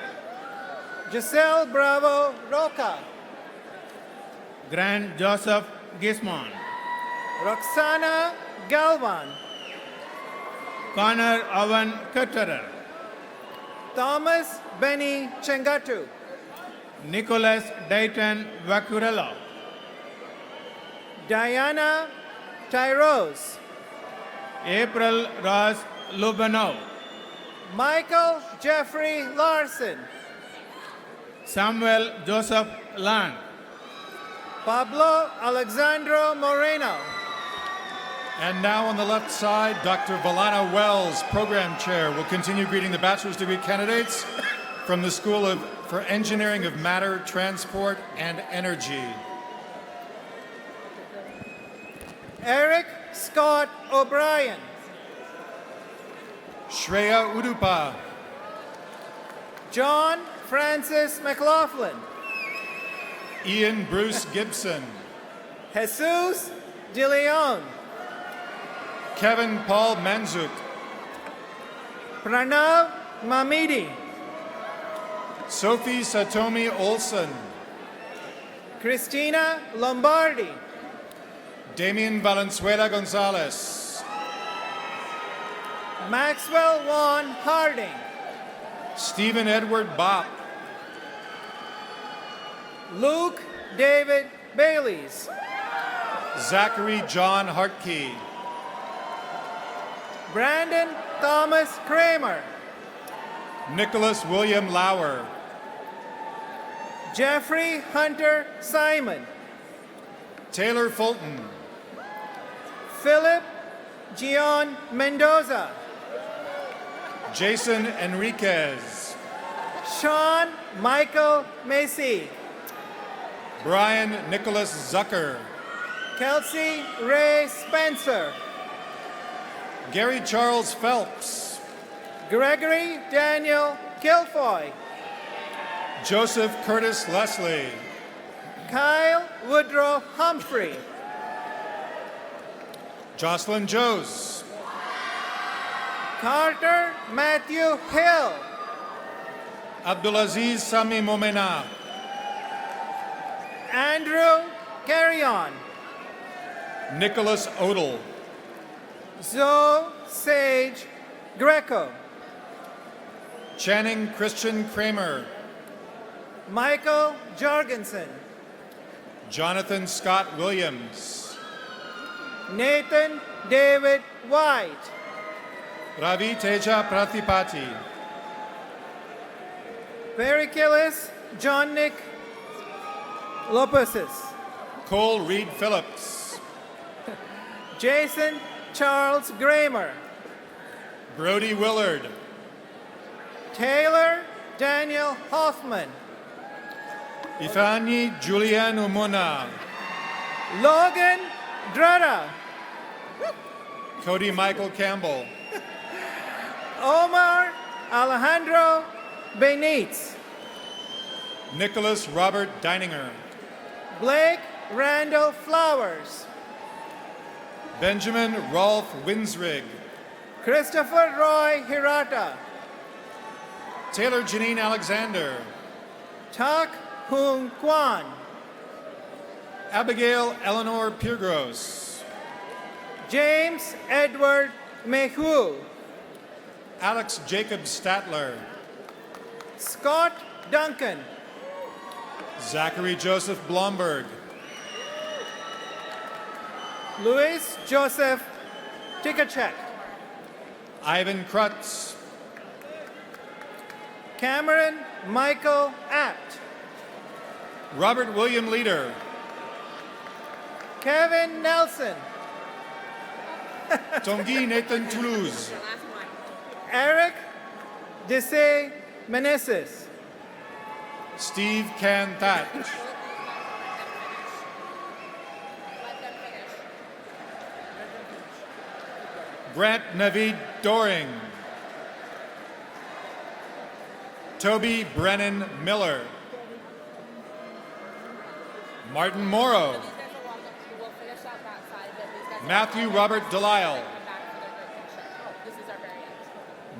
Giselle Bravo Roca. Grant Joseph Gismon, Roxana Galvan. Connor Owen Cutterer, Thomas Benny Chengatu. Nicholas Dayton Vacurello. Diana Tyrose. April Ross Lubano. Michael Jeffrey Larson. Samuel Joseph Land. Pablo Alexandro Moreno. And now on the left side, Dr. Valana Wells, Program Chair, will continue greeting the bachelor's degree candidates from the School for Engineering of Matter, Transport, and Energy. Eric Scott O'Brien. Shreya Udupa. John Francis McLaughlin. Ian Bruce Gibson. Jesus De Leon. Kevin Paul Manzuk. Pranav Mamidi. Sophie Satomi Olson. Christina Lombardi. Damian Valenzuela Gonzalez. Maxwell Juan Harding. Stephen Edward Bopp. Luke David Baylies. Zachary John Hartkey. Brandon Thomas Kramer. Nicholas William Lauer. Jeffrey Hunter Simon. Taylor Fulton. Philip Gian Mendoza. Jason Enriquez. Sean Michael Macy. Brian Nicholas Zucker. Kelsey Ray Spencer. Gary Charles Phelps. Gregory Daniel Kilfoy. Joseph Curtis Leslie. Kyle Woodrow Humphrey. Jocelyn Joes. Carter Matthew Hill. Abdulaziz Sami Momena. Andrew Carrion. Nicholas Odell. Zoe Sage Greco. Channing Christian Kramer. Michael Jorgensen. Jonathan Scott Williams. Nathan David White. Ravi Teja Prathipati. Pericillus John Nick Lopesis. Cole Reed Phillips. Jason Charles Kramer. Brody Willard. Taylor Daniel Hoffman. Ifani Julian Umuna. Logan Drada. Cody Michael Campbell. Omar Alejandro Benitez. Nicholas Robert Deininger. Blake Randall Flowers. Benjamin Rolf Winsrig. Christopher Roy Hirata. Taylor Janine Alexander. Tak Hung Kwan. Abigail Eleanor Piergros. James Edward Mehu. Alex Jacob Statler. Scott Duncan. Zachary Joseph Blomberg. Luis Joseph Tikachek. Ivan Krutz. Cameron Michael Apt. Robert William Leader. Kevin Nelson. Tongi Nathan Toulouse. Eric Desai Meneses. Steve Can Thatch. Grant Navid Doring. Toby Brennan Miller. Martin Morrow. Matthew Robert Delisle.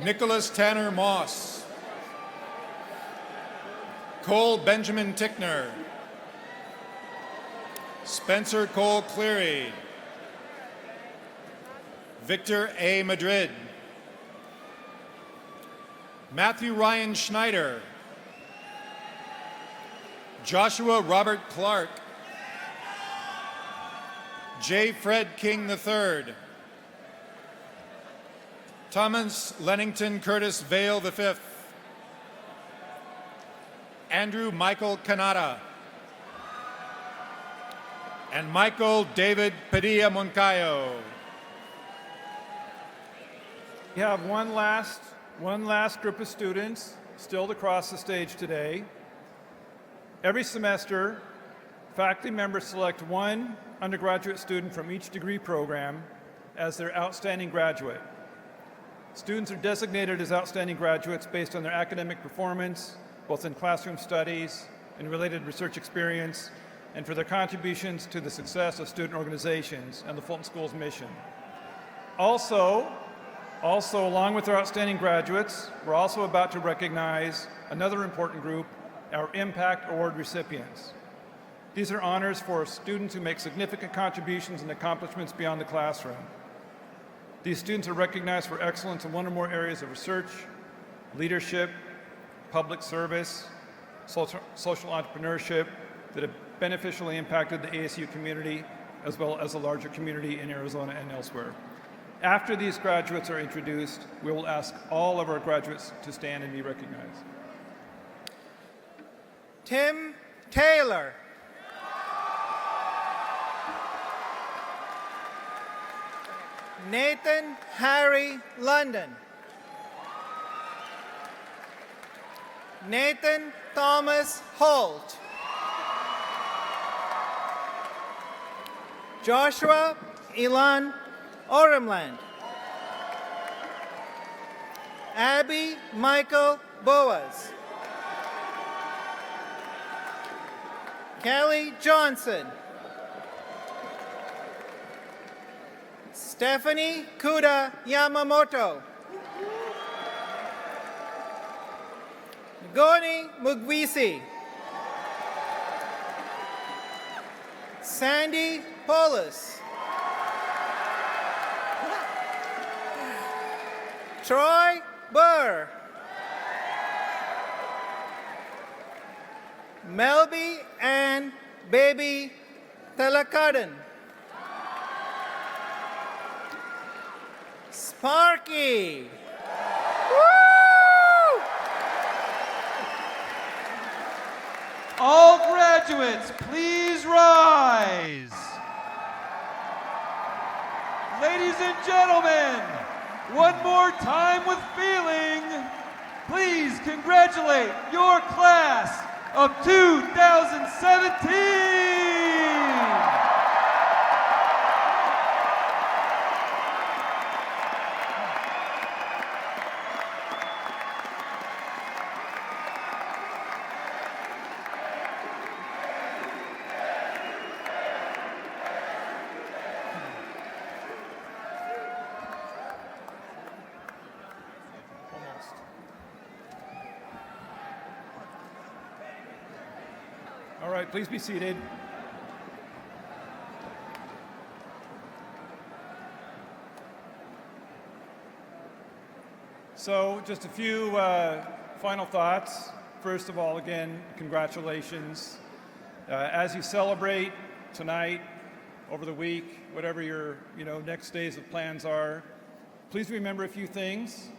Nicholas Tanner Moss. Cole Benjamin Tickner. Spencer Cole Cleary. Victor A. Madrid. Matthew Ryan Schneider. Joshua Robert Clark. J. Fred King III. Thomas Lennington Curtis Vale V. Andrew Michael Canada. And Michael David Padilla Moncayo. We have one last group of students still to cross the stage today. Every semester, faculty members select one undergraduate student from each degree program as their outstanding graduate. Students are designated as outstanding graduates based on their academic performance, both in classroom studies and related research experience, and for their contributions to the success of student organizations and the Fulton School's mission. Also, along with our outstanding graduates, we're also about to recognize another important group, our Impact Award recipients. These are honors for students who make significant contributions and accomplishments beyond the classroom. These students are recognized for excellence in one or more areas of research, leadership, public service, social entrepreneurship that have beneficially impacted the ASU community as well as the larger community in Arizona and elsewhere. After these graduates are introduced, we will ask all of our graduates to stand and be recognized. Tim Taylor. Nathan Harry London. Nathan Thomas Holt. Joshua Elan Oremland. Abby Michael Boas. Callie Johnson. Stephanie Kuda Yamamoto. Goni Mugwisi. Sandy Polis. Troy Burr. Melby and Baby Telakadan. Sparky. Woo! All graduates, please rise. Ladies and gentlemen, one more time with feeling, please congratulate your class of 2017. All right, please be seated. So just a few final thoughts. First of all, again, congratulations. As you celebrate tonight, over the week, whatever your next days of plans are, please remember a few things.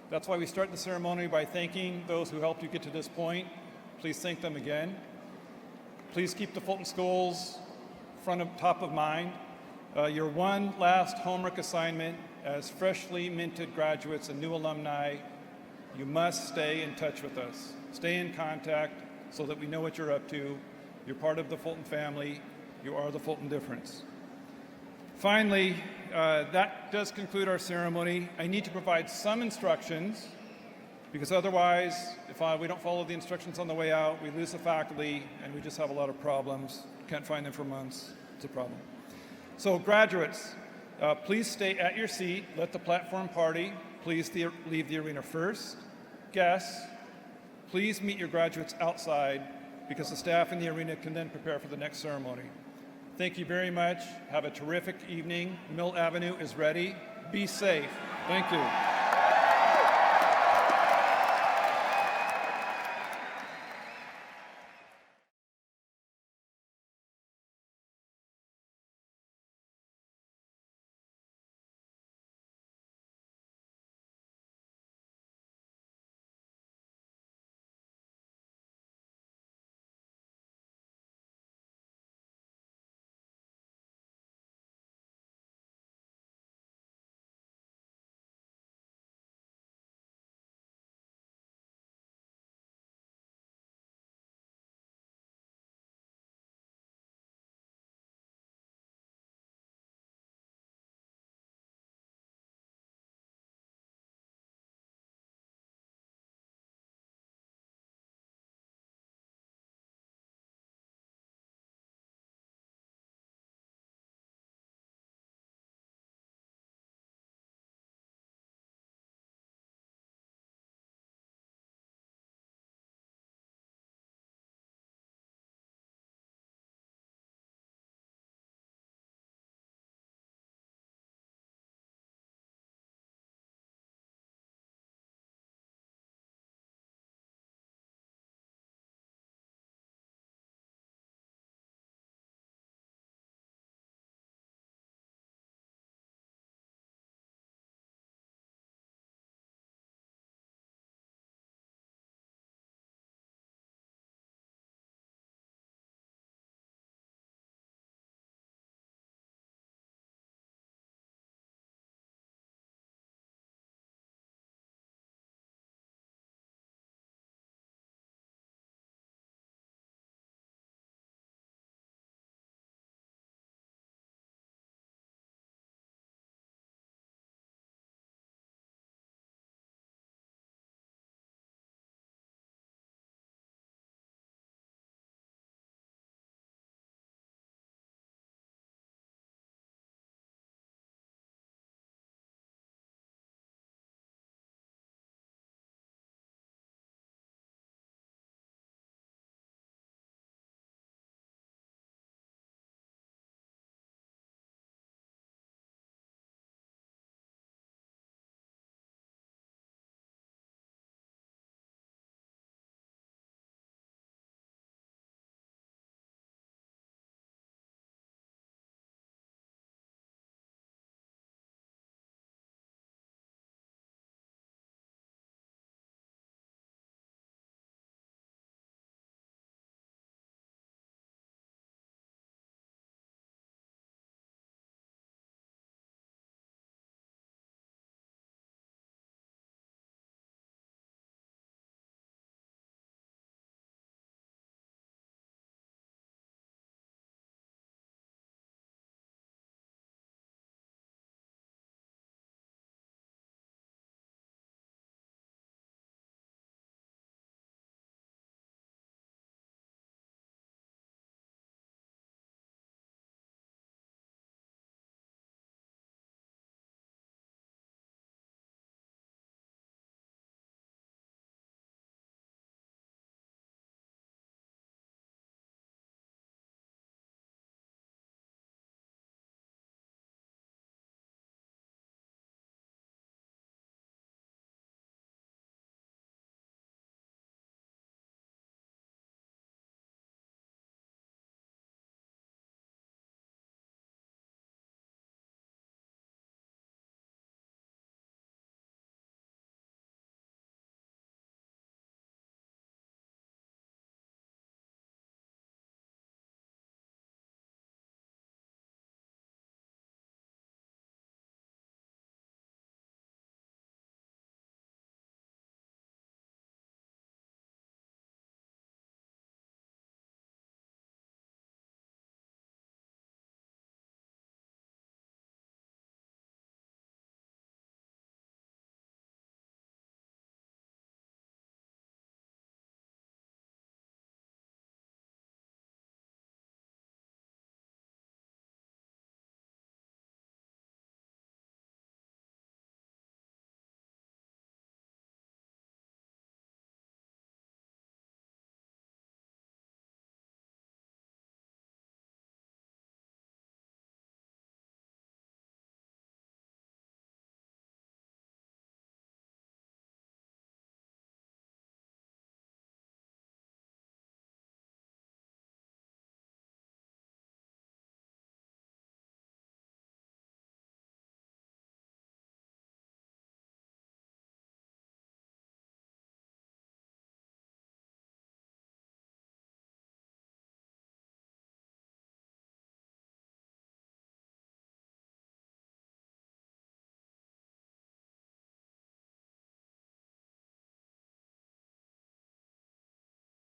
That's why we start the ceremony by thanking those who helped you get to this point. Please thank them again. Please keep the Fulton Schools top of mind. Your one last homework assignment as freshly minted graduates and new alumni, you must stay in touch with us. Stay in contact so that we know what you're up to. You're part of the Fulton family. You are the Fulton difference. Finally, that does conclude our ceremony. I need to provide some instructions because otherwise, if we don't follow the instructions on the way out, we lose the faculty and we just have a lot of problems. Can't find them for months. It's a problem. So graduates, please stay at your seat. Let the platform party. Please leave the arena first. Guests, please meet your graduates outside because the staff in the arena can then prepare for the next ceremony. Thank you very much. Have a terrific evening. Mill Avenue is ready. Be safe. Thank you.